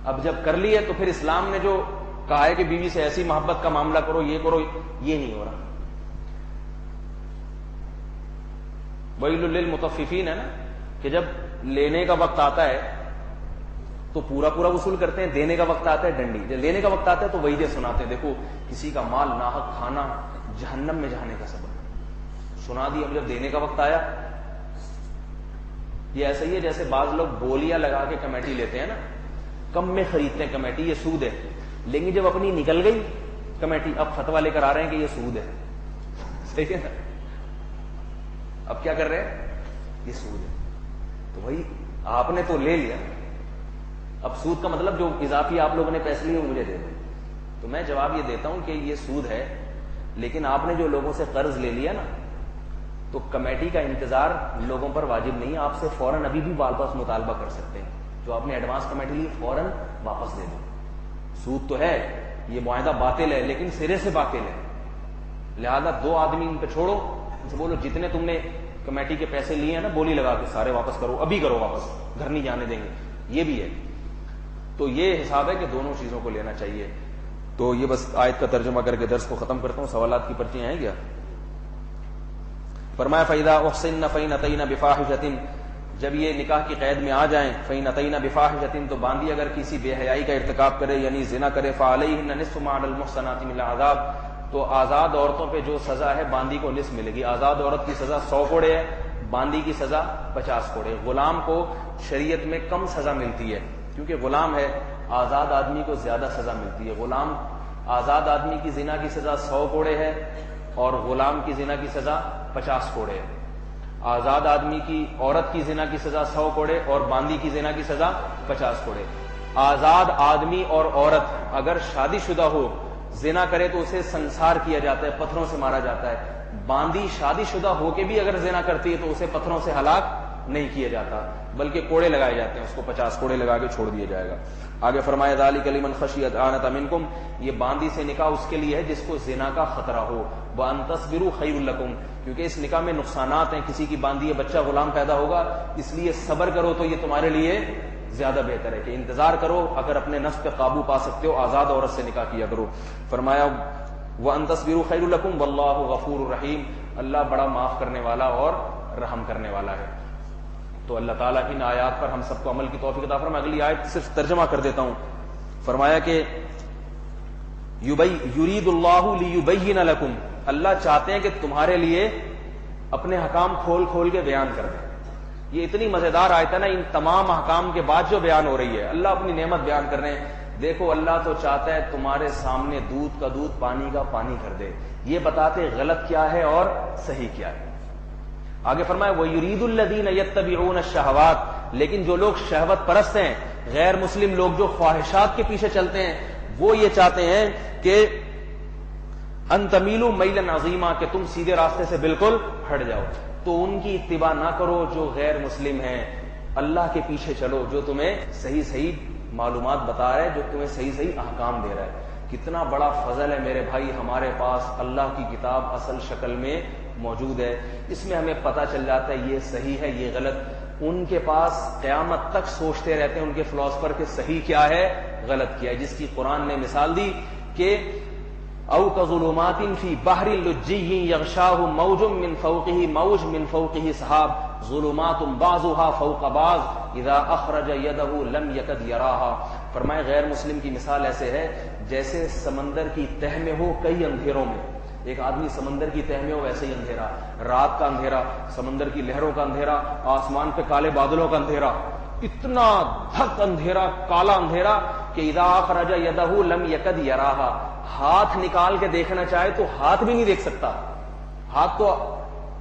اب جب کر لی ہے تو پھر اسلام نے جو کہا ہے کہ بیوی سے ایسی محبت کا معاملہ کرو، یہ کرو، یہ نہیں ہو رہا. ویل للمطففین ہے نا کہ جب لینے کا وقت آتا ہے تو پورا وصول کرتے ہیں، دینے کا وقت آتا ہے ڈنڈی. جب لینے کا وقت آتا ہے تو وعیدیں سناتے ہیں، دیکھو کسی کا مال ناحق کھانا جہنم میں جانے کا سبب سنا دی. اب جب دینے کا وقت آیا، یہ ایسا ہی ہے جیسے بعض لوگ بولیاں لگا کے کمیٹی لیتے ہیں نا، کم میں خریدتے ہیں کمیٹی، یہ سود ہے. لیکن جب اپنی نکل گئی کمیٹی اب فتویٰ لے کر آ رہے ہیں کہ یہ سود ہے. صحیح ہے نا. اب کیا کر رہے ہیں؟ یہ سود ہے. تو بھائی آپ نے تو لے لیا, اب سود کا مطلب جو اضافی آپ لوگوں نے پیسے لیے وہ مجھے دے دو. تو میں جواب یہ دیتا ہوں کہ یہ سود ہے, لیکن آپ نے جو لوگوں سے قرض لے لیا نا, تو کمیٹی کا انتظار لوگوں پر واجب نہیں ہے. آپ سے فوراً ابھی بھی واپس مطالبہ کر سکتے ہیں. جو آپ نے ایڈوانس کمیٹی لی فوراً واپس دے دو. سود تو ہے, یہ معاہدہ باطل ہے, لیکن سرے سے باطل ہے. لہذا 2 آدمی ان پہ چھوڑو, ان سے بولو جتنے تم نے کمیٹی کے پیسے لیے ہیں نا بولی لگا کے سارے واپس کرو, ابھی کرو واپس, گھر نہیں جانے دیں گے. یہ بھی ہے. تو یہ حساب ہے کہ دونوں چیزوں کو لینا چاہیے. تو یہ بس آیت کا ترجمہ کر کے درس کو ختم کرتا ہوں. سوالات کی پرچیاں ہیں کیا؟ فرمایا فَإِذَا أُحْصِنَّ فَإِنْ أَتَيْنَ بِفَاحِشَةٍ, جب یہ نکاح کی قید میں آ جائیں, فَإِنْ أَتَيْنَ بِفَاحِشَةٍ, تو باندی اگر کسی بے حیائی کا ارتکاب کرے یعنی زنا کرے, فَعَلَيْهِنَّ نِصْفُ مَا عَلَى الْمُحْصَنَاتِ مِنَ الْعَذَابِ, تو آزاد عورتوں پہ جو سزا ہے باندی کو نصف ملے گی. آزاد عورت کی سزا 100 کوڑے ہے, باندی کی سزا 50 کوڑے. غلام کو شریعت میں کم سزا ملتی ہے کیونکہ غلام ہے, آزاد آدمی کو زیادہ سزا ملتی ہے. غلام آزاد آدمی کی زنا کی سزا 100 کوڑے ہے اور غلام کی زنا کی سزا 50 کوڑے ہے. آزاد آدمی کی عورت کی زنا کی سزا 100 کوڑے اور باندی کی زنا کی سزا 50 کوڑے. آزاد آدمی اور عورت اگر شادی شدہ ہو زنا کرے تو اسے سنسار کیا جاتا ہے, پتھروں سے مارا جاتا ہے. باندی شادی شدہ ہو کے بھی اگر زنا کرتی ہے تو اسے پتھروں سے ہلاک نہیں کیا جاتا بلکہ کوڑے لگائے جاتے ہیں, اس کو 50 کوڑے لگا کے چھوڑ دیا جائے گا. آگے فرمایا ذالک لمن خشی العنۃ منکم, یہ باندی سے نکاح اس کے لیے ہے جس کو زنا کا خطرہ ہو. وان تصبروا خیر لکم, کیونکہ اس نکاح میں نقصانات ہیں. کسی کی باندی ہے, بچہ غلام پیدا ہوگا, اس لیے صبر کرو تو یہ تمہارے لیے زیادہ بہتر ہے کہ انتظار کرو. اگر اپنے نفس پہ قابو پا سکتے ہو آزاد عورت سے نکاح کیا کرو. فرمایا وان تصبروا خیر لکم واللہ غفور رحیم, اللہ بڑا معاف کرنے والا اور رحم کرنے والا ہے. تو اللہ تعالیٰ ان آیات پر ہم سب کو عمل کی توفیق عطا فرمائے. اگلی آیت صرف ترجمہ کر دیتا ہوں. فرمایا کہ یرید اللہ لیبین لکم, اللہ چاہتے ہیں کہ تمہارے لیے اپنے حکام کھول کھول کے بیان کر دیں. یہ اتنی مزیدار آیت ہے نا, ان تمام احکام کے بعد جو بیان ہو رہی ہے, اللہ اپنی نعمت بیان کر رہے ہیں. دیکھو اللہ تو چاہتا ہے تمہارے سامنے دودھ کا دودھ پانی کا پانی کر دے, یہ بتاتے غلط کیا ہے اور صحیح کیا ہے. آگے فرمایا وَيُرِيدُ الَّذِينَ يَتَّبِعُونَ الشَّهَوَاتِ, لیکن جو لوگ شہوت پرست ہیں, غیر مسلم لوگ جو خواہشات کے پیچھے چلتے ہیں, وہ یہ چاہتے ہیں کہ ان تمیلوا میلا عظیما, کہ تم سیدھے راستے سے بالکل ہٹ جاؤ. تو ان کی اتباع نہ کرو جو غیر مسلم ہیں, اللہ کے پیچھے چلو جو تمہیں صحیح صحیح معلومات بتا رہا ہے, جو تمہیں صحیح صحیح احکام دے رہا ہے. کتنا بڑا فضل ہے میرے بھائی, ہمارے پاس اللہ کی کتاب اصل شکل میں موجود ہے. اس میں ہمیں پتہ چل جاتا ہے یہ صحیح ہے یہ غلط. ان کے پاس قیامت تک سوچتے رہتے ہیں ان کے فلاسفر کہ صحیح کیا ہے غلط کیا ہے, جس کی قرآن نے مثال دی کہ او کظلمات فی بحر لجی یغشاہ موج من فوقہ موج من فوقہ سحاب ظلمات بعضها فوق بعض اذا اخرج یدہ لم یکد یراہا. فرمائے غیر مسلم کی مثال ایسے ہے جیسے سمندر کی تہ میں ہو کئی اندھیروں میں. ایک آدمی سمندر کی تہ میں ہو, ویسے ہی اندھیرا, رات کا اندھیرا, سمندر کی لہروں کا اندھیرا, آسمان پہ کالے بادلوں کا اندھیرا, اتنا دھک اندھیرا, کالا اندھیرا کہ اذا اخرج یدہ لم یکد یراہا, ہاتھ نکال کے دیکھنا چاہے تو ہاتھ بھی نہیں دیکھ سکتا. ہاتھ تو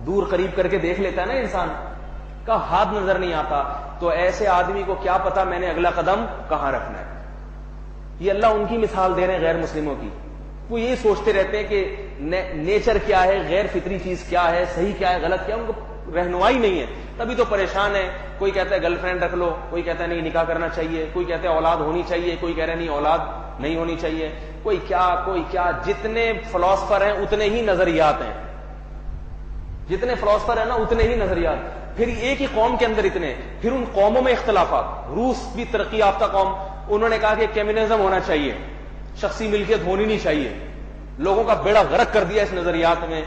دور قریب کر کے دیکھ لیتا ہے نا انسان, کا ہاتھ نظر نہیں آتا. تو ایسے آدمی کو کیا پتا میں نے اگلا قدم کہاں رکھنا ہے. یہ اللہ ان کی مثال دے رہے ہیں غیر مسلموں کی. وہ یہی سوچتے رہتے ہیں کہ نیچر کیا ہے, غیر فطری چیز کیا ہے, صحیح کیا ہے غلط کیا ہے, ان کو رہنمائی نہیں ہے. تبھی تو پریشان ہے. کوئی کہتا ہے گرل فرینڈ رکھ لو, کوئی کہتا ہے نہیں نکاح کرنا چاہیے, کوئی کہتا ہے اولاد ہونی چاہیے, کوئی کہہ رہا ہے نہیں اولاد نہیں ہونی چاہیے, کوئی کیا. جتنے فلاسفر ہیں اتنے ہی نظریات ہیں, جتنے فلاسفر ہیں نا اتنے ہی نظریات. پھر ایک ہی قوم کے اندر اتنے, پھر ان قوموں میں اختلافات. روس بھی ترقی یافتہ قوم, انہوں نے کہا کہ کمیونزم ہونا چاہیے, شخصی ملکیت ہونی نہیں چاہیے. لوگوں کا بیڑا غرق کر دیا اس نظریات میں,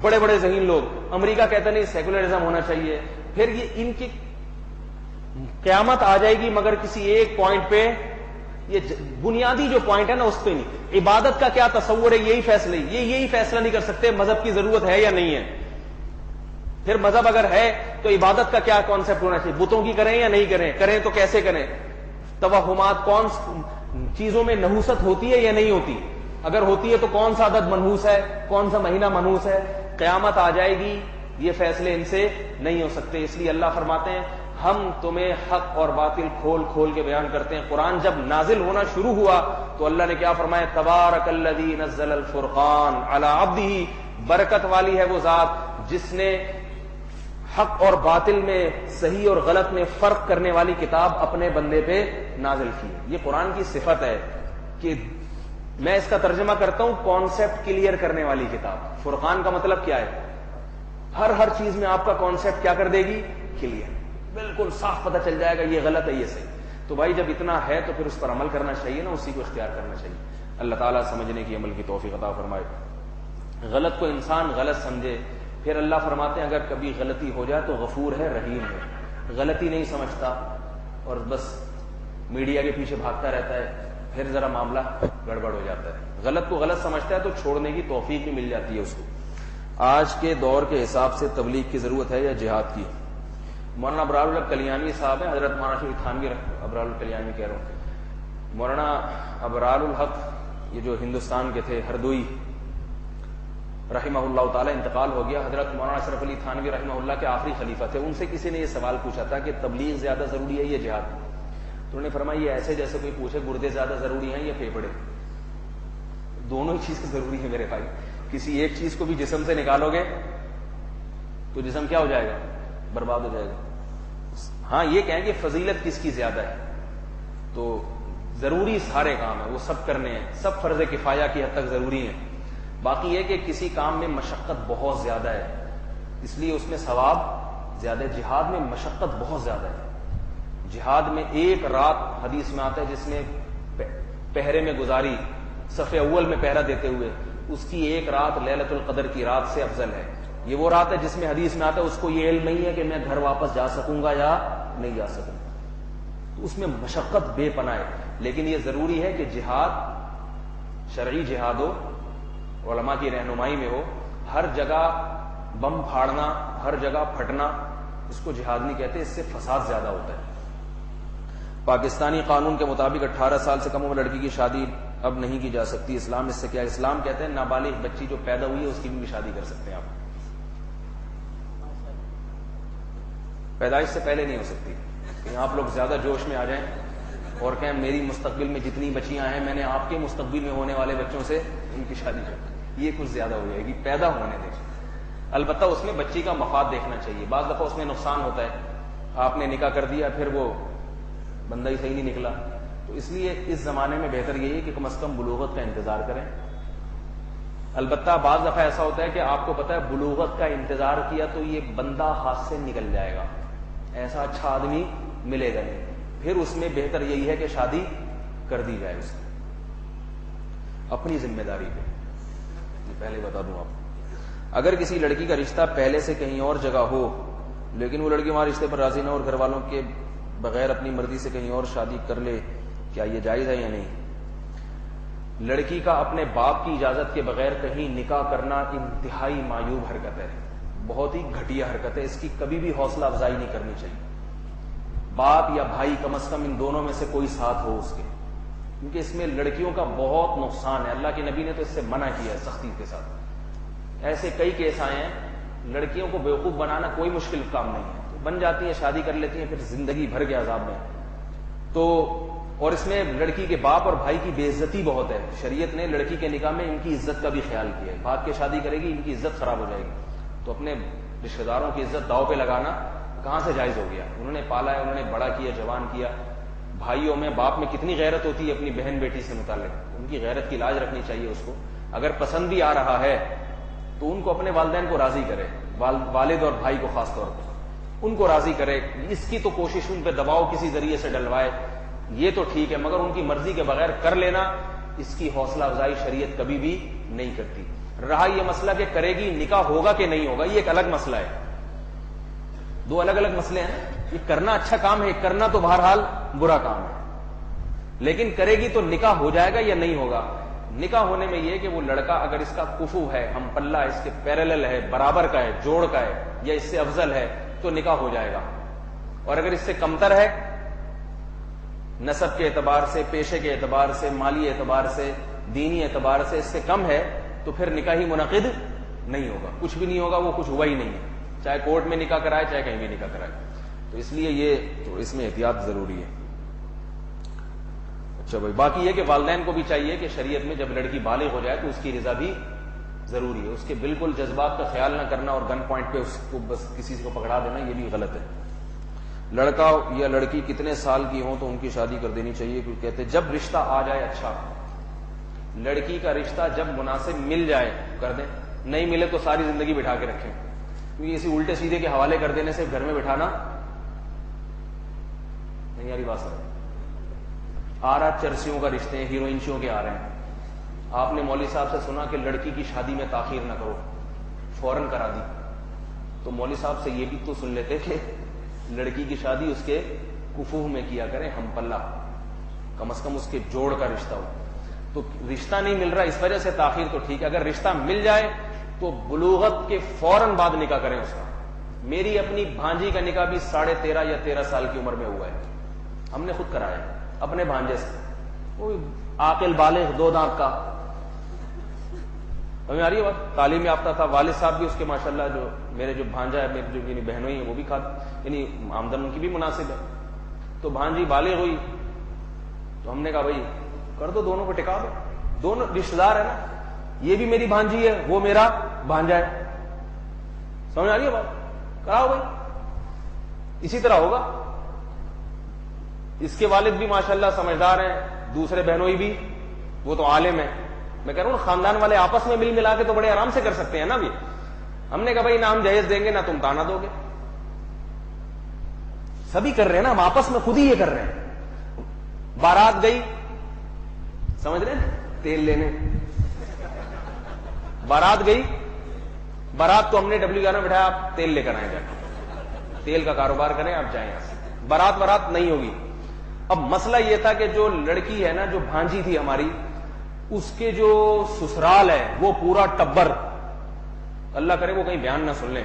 بڑے بڑے ذہین لوگ. امریکہ کہتا نہیں سیکولرزم ہونا چاہیے. پھر یہ ان کی قیامت آ جائے گی مگر کسی ایک پوائنٹ پہ, یہ بنیادی جو پوائنٹ ہے نا اس پہ نہیں. عبادت کا کیا تصور ہے یہی فیصلہ, یہی فیصلہ نہیں کر سکتے مذہب کی ضرورت ہے یا نہیں ہے. پھر مذہب اگر ہے تو عبادت کا کیا کانسیپٹ ہونا چاہیے, بتوں کی کریں یا نہیں کریں, کریں تو کیسے کریں. توہمات, کون چیزوں میں نحوست ہوتی ہے یا نہیں ہوتی, اگر ہوتی ہے تو کون سا عدد منحوس ہے, کون سا مہینہ منحوس ہے. قیامت آ جائے گی یہ فیصلے ان سے نہیں ہو سکتے. اس لیے اللہ فرماتے ہیں ہم تمہیں حق اور باطل کھول کھول کے بیان کرتے ہیں. قرآن جب نازل ہونا شروع ہوا تو اللہ نے کیا فرمایا؟ تبارک الذی نزل الفرقان علی عبدہ، برکت والی ہے وہ ذات جس نے حق اور باطل میں، صحیح اور غلط میں فرق کرنے والی کتاب اپنے بندے پہ نازل کی. یہ قرآن کی صفت ہے کہ میں اس کا ترجمہ کرتا ہوں کانسیپٹ کلیئر کرنے والی کتاب. فرقان کا مطلب کیا ہے؟ ہر چیز میں آپ کا کانسیپٹ کیا کر دے گی؟ کلیئر، بالکل صاف پتہ چل جائے گا یہ غلط ہے یہ صحیح. تو بھائی جب اتنا ہے تو پھر اس پر عمل کرنا چاہیے نا، اسی کو اختیار کرنا چاہیے. اللہ تعالیٰ سمجھنے کی، عمل کی توفیق عطا فرمائے. غلط کو انسان غلط سمجھے، پھر اللہ فرماتے ہیں اگر کبھی غلطی ہو جائے تو غفور ہے، رحیم ہے. غلطی نہیں سمجھتا اور بس میڈیا کے پیچھے بھاگتا رہتا ہے، پھر ذرا معاملہ گڑبڑ ہو جاتا ہے. غلط کو غلط سمجھتا ہے تو چھوڑنے کی توفیق بھی مل جاتی ہے اس کو. آج کے دور کے حساب سے تبلیغ کی ضرورت ہے یا جہاد کی؟ مولانا ابرار الحق کلیانی صاحب ہیں، حضرت مولانا شریف تھانوی ابرار الحق کلیانی کہہ رہا ہوں. مولانا ابرار الحق یہ جو ہندوستان کے تھے، ہردوئی رحمہ اللہ تعالی انتقال ہو گیا. حضرت مولانا اشرف علی تھانوی رحمہ اللہ کے آخری خلیفہ تھے. ان سے کسی نے یہ سوال پوچھا تھا کہ تبلیغ زیادہ ضروری ہے یا جہاد؟ تو انہوں نے فرمایا یہ ایسے جیسے کوئی پوچھے گردے زیادہ ضروری ہیں یا پھیپھڑے. دونوں ہی چیزیں ضروری ہیں میرے بھائی. کسی ایک چیز کو بھی جسم سے نکالو گے تو جسم کیا ہو جائے گا؟ برباد ہو جائے گا. ہاں یہ کہیں کہ فضیلت کس کی زیادہ ہے، تو ضروری سارے کام ہیں، وہ سب کرنے ہیں، سب فرض کفایہ کی حد تک ضروری ہیں. باقی یہ کہ کسی کام میں مشقت بہت زیادہ ہے اس لیے اس میں ثواب زیادہ ہے. جہاد میں مشقت بہت زیادہ ہے. جہاد میں ایک رات حدیث میں آتا ہے جس نے پہرے میں گزاری، صف اول میں پہرا دیتے ہوئے، اس کی ایک رات لیلۃ القدر کی رات سے افضل ہے. یہ وہ رات ہے جس میں حدیث میں آتا ہے اس کو یہ علم نہیں ہے کہ میں گھر واپس جا سکوں گا یا نہیں جا سکوں گا. تو اس میں مشقت بے پناہ ہے. لیکن یہ ضروری ہے کہ جہاد شرعی جہاد ہو، علماء کی رہنمائی میں ہو. ہر جگہ بم پھاڑنا، ہر جگہ پھٹنا، اس کو جہاد نہیں کہتے، اس سے فساد زیادہ ہوتا ہے. پاکستانی قانون کے مطابق 18 سال سے کم عمر لڑکی کی شادی اب نہیں کی جا سکتی. اسلام اس سے کیا؟ اسلام کہتے ہیں نابالغ بچی جو پیدا ہوئی ہے اس کی بھی شادی کر سکتے ہیں آپ. پیدائش سے پہلے نہیں ہو سکتی. کہ آپ لوگ زیادہ جوش میں آ جائیں اور کہیں میری مستقبل میں جتنی بچیاں ہیں میں نے آپ کے مستقبل میں ہونے والے بچوں سے ان کی شادی کر، یہ کچھ زیادہ ہو جائے گی. پیدا ہونے دیں. البتہ اس میں بچی کا مفاد دیکھنا چاہیے. بعض دفعہ اس میں نقصان ہوتا ہے، آپ نے نکاح کر دیا پھر وہ بندہ ہی صحیح نہیں نکلا. تو اس لیے اس زمانے میں بہتر یہی ہے کہ کم از کم بلوغت کا انتظار کریں. البتہ بعض دفعہ ایسا ہوتا ہے کہ آپ کو پتہ ہے بلوغت کا انتظار کیا تو یہ بندہ ہاتھ سے نکل جائے گا، ایسا اچھا آدمی ملے گا نہیں. پھر اس میں بہتر یہی ہے کہ شادی کر دی جائے اس کی اپنی ذمہ داری پہ. پہلے بتا دوں آپ کو، اگر کسی لڑکی کا رشتہ پہلے سے کہیں اور جگہ ہو لیکن وہ لڑکی وہاں رشتے پر راضی نہ اور گھر والوں کے بغیر اپنی مرضی سے کہیں اور شادی کر لے، کیا یہ جائز ہے یا نہیں؟ لڑکی کا اپنے باپ کی اجازت کے بغیر کہیں نکاح کرنا انتہائی معیوب حرکت ہے، بہت ہی گھٹیا حرکت ہے. اس کی کبھی بھی حوصلہ افزائی نہیں کرنی چاہیے. باپ یا بھائی کم از کم ان دونوں میں سے کوئی ساتھ ہو اس کے، کیونکہ اس میں لڑکیوں کا بہت نقصان ہے. اللہ کے نبی نے تو اس سے منع کیا ہے سختی کے ساتھ. ایسے کئی کیس آئے ہیں، لڑکیوں کو بیوقوف بنانا کوئی مشکل کام نہیں ہے، تو بن جاتی ہیں، شادی کر لیتی ہیں، پھر زندگی بھر کے عذاب میں. تو اور اس میں لڑکی کے باپ اور بھائی کی بے عزتی بہت ہے. شریعت نے لڑکی کے نکاح میں ان کی عزت کا بھی خیال کیا ہے. بھاگ کے شادی کرے گی ان کی عزت خراب ہو جائے گی. تو اپنے رشتہ داروں کی عزت داؤ پہ لگانا کہاں سے جائز ہو گیا؟ انہوں نے پالا ہے، انہوں نے بڑا کیا، جوان کیا. بھائیوں میں باپ میں کتنی غیرت ہوتی ہے اپنی بہن بیٹی سے متعلق، ان کی غیرت کی لاج رکھنی چاہیے اس کو. اگر پسند بھی آ رہا ہے تو ان کو اپنے والدین کو راضی کرے، والد اور بھائی کو خاص طور پر ان کو راضی کرے. اس کی تو کوشش ان پہ دباؤ کسی ذریعے سے ڈلوائے، یہ تو ٹھیک ہے، مگر ان کی مرضی کے بغیر کر لینا اس کی حوصلہ افزائی شریعت کبھی بھی نہیں کرتی. رہا یہ مسئلہ کہ کرے گی، نکاح ہوگا کہ نہیں ہوگا، یہ ایک الگ مسئلہ ہے. دو الگ الگ مسئلے ہیں. یہ کرنا اچھا کام ہے، کرنا تو بہرحال برا کام ہے، لیکن کرے گی تو نکاح ہو جائے گا یا نہیں ہوگا؟ نکاح ہونے میں یہ کہ وہ لڑکا اگر اس کا کفو ہے، ہم پلہ اس کے پیرالل ہے، برابر کا ہے، جوڑ کا ہے، یا اس سے افضل ہے تو نکاح ہو جائے گا. اور اگر اس سے کمتر ہے نسب کے اعتبار سے، پیشے کے اعتبار سے، مالی اعتبار سے، دینی اعتبار سے اس سے کم ہے تو پھر نکاح ہی منعقد نہیں ہوگا، کچھ بھی نہیں ہوگا، وہ کچھ ہوا ہی نہیں ہے. چاہے کورٹ میں نکاح کرائے چاہے کہیں بھی نکاح کرائے. تو اس لیے یہ تو اس میں احتیاط ضروری ہے. اچھا بھائی، باقی یہ کہ والدین کو بھی چاہیے کہ شریعت میں جب لڑکی بالغ ہو جائے تو اس کی رضا بھی ضروری ہے. اس کے بالکل جذبات کا خیال نہ کرنا اور گن پوائنٹ پہ اس کو بس کسی کو پکڑا دینا یہ بھی غلط ہے. لڑکا یا لڑکی کتنے سال کی ہوں تو ان کی شادی کر دینی چاہیے؟ کیونکہ کہتے ہیں جب رشتہ آ جائے اچھا، لڑکی کا رشتہ جب مناسب مل جائے کر دیں، نہیں ملے تو ساری زندگی بٹھا کے رکھیں. کیونکہ اسی الٹے سیدھے کے حوالے کر دینے سے گھر میں بٹھانا نہیں آ رہی بات سر. آ رہا چرسیوں کا رشتے ہیں، ہیروئنشیوں کے آ رہے ہیں. آپ نے مولوی صاحب سے سنا کہ لڑکی کی شادی میں تاخیر نہ کرو، فوراً کرا دی. تو مولوی صاحب سے یہ بھی تو سن لیتے کہ لڑکی کی شادی اس کے کفوہ میں کیا کریں، ہم پلہ، کم از کم اس کے جوڑ کا رشتہ ہو. تو رشتہ نہیں مل رہا اس وجہ سے تاخیر تو ٹھیک ہے، اگر رشتہ مل جائے تو بلوغت کے فوراً بعد نکاح کریں اس کا. میری اپنی بھانجی کا نکاح بھی 13.5 یا 13 سال کی عمر میں ہوا ہے. ہم نے خود کرایا اپنے بھانجے سے. وہ عاقل بالغ 2 دانت کا، ہمیں آ رہی ہے بات، تعلیم یافتہ تھا. والد صاحب بھی اس کے ماشاءاللہ، جو میرے جو بھانجا ہے، میری جو یعنی بہنوئی ہیں وہ بھی یعنی آمدن ان کی بھی مناسب ہے. تو بھانجی بالغ ہوئی تو ہم نے کہا بھائی کر دو، دونوں کو ٹکا دو، دونوں رشتے دار ہے نا، یہ بھی میری بھانجی ہے وہ میرا بھانجا ہے. سمجھ آ رہی ہے بات؟ کراؤ بھائی، اسی طرح ہوگا. اس کے والد بھی ماشاءاللہ سمجھدار ہیں، دوسرے بہنوئی بھی، وہ تو عالم ہے. میں کہہ رہا ہوں خاندان والے آپس میں مل ملا کے تو بڑے آرام سے کر سکتے ہیں نا. بھی ہم نے کہا بھائی نہ ہم جہیز دیں گے نہ تم تانا دو گے. سبھی کر رہے ہیں نا، ہم آپس میں خود ہی یہ کر رہے ہیں. بارات گئی، سمجھ رہے ہیں، تیل لینے بارات گئی، بارات کو ہم نے WR میں بٹھایا، آپ تیل لے کر آئیں، جا کے تیل کا کاروبار کریں، آپ جائیں یہاں سے. بارات نہیں ہوگی. اب مسئلہ یہ تھا کہ جو لڑکی ہے نا، جو بھانجی تھی ہماری، اس کے جو سسرال ہے وہ پورا ٹبر، اللہ کرے وہ کہیں بیان نہ سن لیں،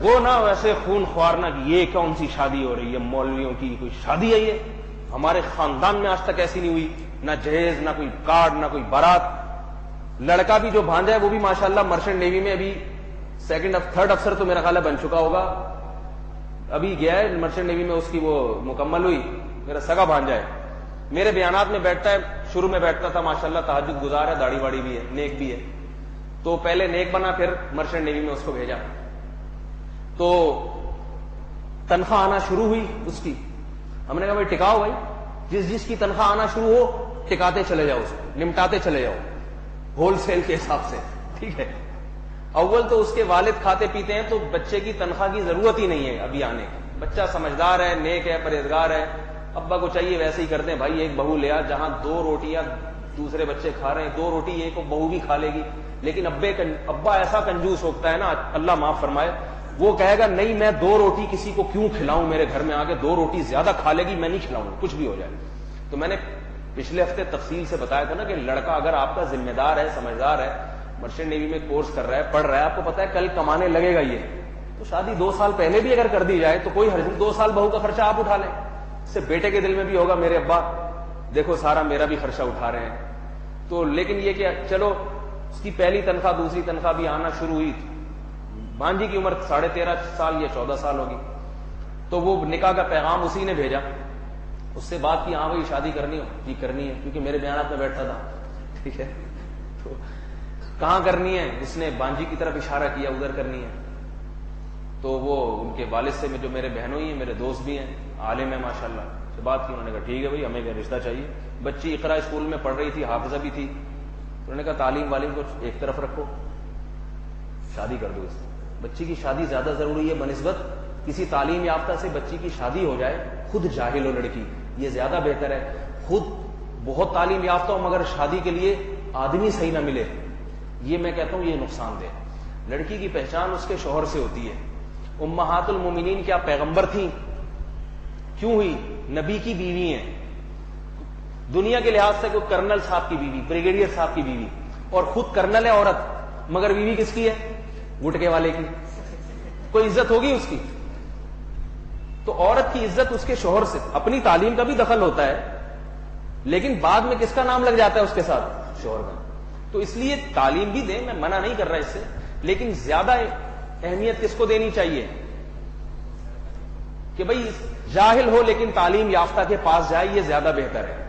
وہ نہ ویسے خون خوار نہ کہ یہ کون سی شادی ہو رہی ہے، مولویوں کی کوئی شادی ہے، یہ ہمارے خاندان میں آج تک ایسی نہیں ہوئی، نہ جہیز نہ کوئی کارڈ نہ کوئی بارات. لڑکا بھی جو بھانجا ہے وہ بھی ماشاءاللہ مرچنٹ نیوی میں ابھی 3rd افسر تو میرا خیال ہے بن چکا ہوگا، ابھی گیا ہے مرچنٹ نیوی میں، اس کی وہ مکمل ہوئی. میرا سگا بھانجا ہے، میرے بیانات میں بیٹھتا ہے، شروع میں بیٹھتا تھا ماشاءاللہ، تہجد گزار ہے، داڑھی واڑی بھی ہے، نیک بھی ہے. تو پہلے نیک بنا، پھر مرچنٹ نیوی میں اس کو بھیجا. تو تنخواہ آنا شروع ہوئی اس کی. ہم نے کہا بھائی ٹکاؤ بھائی، جس کی تنخواہ آنا شروع ہو ٹکاتے چلے جاؤ، اس کو نمٹاتے چلے جاؤ ہول سیل کے حساب سے، ٹھیک ہے. اول تو اس کے والد کھاتے پیتے ہیں تو بچے کی تنخواہ کی ضرورت ہی نہیں ہے ابھی آنے کی. بچہ سمجھدار ہے، نیک ہے، پرہیزگار ہے، ابا کو چاہیے ویسے ہی کرتے ہیں بھائی. ایک بہو لیا، جہاں 2 روٹیاں دوسرے بچے کھا رہے ہیں، 2 روٹی ایک بہو بھی کھا لے گی. لیکن ابا ایسا کنجوس ہوتا ہے نا، اللہ معاف فرمائے، وہ کہے گا نہیں میں 2 روٹی کسی کو کیوں کھلاؤں، میرے گھر میں آ کے 2 روٹی زیادہ کھا لے گی، میں نہیں کھلاؤں کچھ بھی ہو جائے. تو میں نے پچھلے ہفتے تفصیل سے بتایا تھا نا کہ لڑکا اگر آپ کا ذمہ دار ہے، سمجھدار ہے، مرچنٹ نیوی میں کورس کر رہا ہے، پڑھ رہا ہے، آپ کو پتا ہے کل کمانے لگے گا یہ، تو شادی 2 سال پہلے بھی اگر کر دی جائے تو کوئی حرج نہیں. 2 سال بہو کا خرچہ آپ اٹھا لیں، اس سے بیٹے کے دل میں بھی ہوگا میرے ابا دیکھو سارا میرا بھی خرچہ اٹھا رہے ہیں. تو لیکن یہ کہ چلو اس کی پہلی تنخواہ دوسری تنخواہ بھی آنا شروع ہوئی. بھانجی کی عمر 13.5 سال یا 14 سال ہوگی. تو وہ نکاح کا پیغام اسی نے بھیجا، اس سے بات کی، ہاں بھائی شادی کرنی ہو جی کرنی ہے، کیونکہ میرے بیانات میں بیٹھتا تھا، ٹھیک ہے. تو کہاں کرنی ہے، اس نے بھانجی کی طرف اشارہ کیا ادھر کرنی ہے. تو وہ ان کے والد سے جو میرے بہنوئی ہیں، میرے دوست بھی ہیں، عالم ہے ماشاءاللہ، سے بات کی. انہوں نے کہا ٹھیک ہے بھائی ہمیں کیا رشتہ چاہیے. بچی اقرا اسکول میں پڑھ رہی تھی، حافظہ بھی تھی. انہوں نے کہا تعلیم والیم کو ایک طرف رکھو، شادی کر دو اس سے. بچی کی شادی زیادہ ضروری ہے بنسبت کسی تعلیم یافتہ سے. بچی کی شادی ہو جائے، خود جاہل ہو لڑکی، یہ زیادہ بہتر ہے. خود بہت تعلیم یافتہ ہو مگر شادی کے لیے آدمی صحیح نہ ملے، یہ میں کہتا ہوں یہ نقصان دہ. لڑکی کی پہچان اس کے شوہر سے ہوتی ہے. امہات المومنین کیا پیغمبر تھیں؟ کیوں ہوئی؟ نبی کی بیوی ہیں. دنیا کے لحاظ سے کوئی کرنل صاحب کی بیوی، بریگیڈیئر صاحب کی بیوی، اور خود کرنل ہے عورت، مگر بیوی کس کی ہے؟ گٹکے والے کی. کوئی عزت ہوگی اس کی؟ تو عورت کی عزت اس کے شوہر سے. اپنی تعلیم کا بھی دخل ہوتا ہے لیکن بعد میں کس کا نام لگ جاتا ہے اس کے ساتھ؟ شوہر کا. تو اس لیے تعلیم بھی دیں، میں منع نہیں کر رہا اس سے، لیکن زیادہ اہمیت کس کو دینی چاہیے کہ بھئی جاہل ہو لیکن تعلیم یافتہ کے پاس جائے، یہ زیادہ بہتر ہے.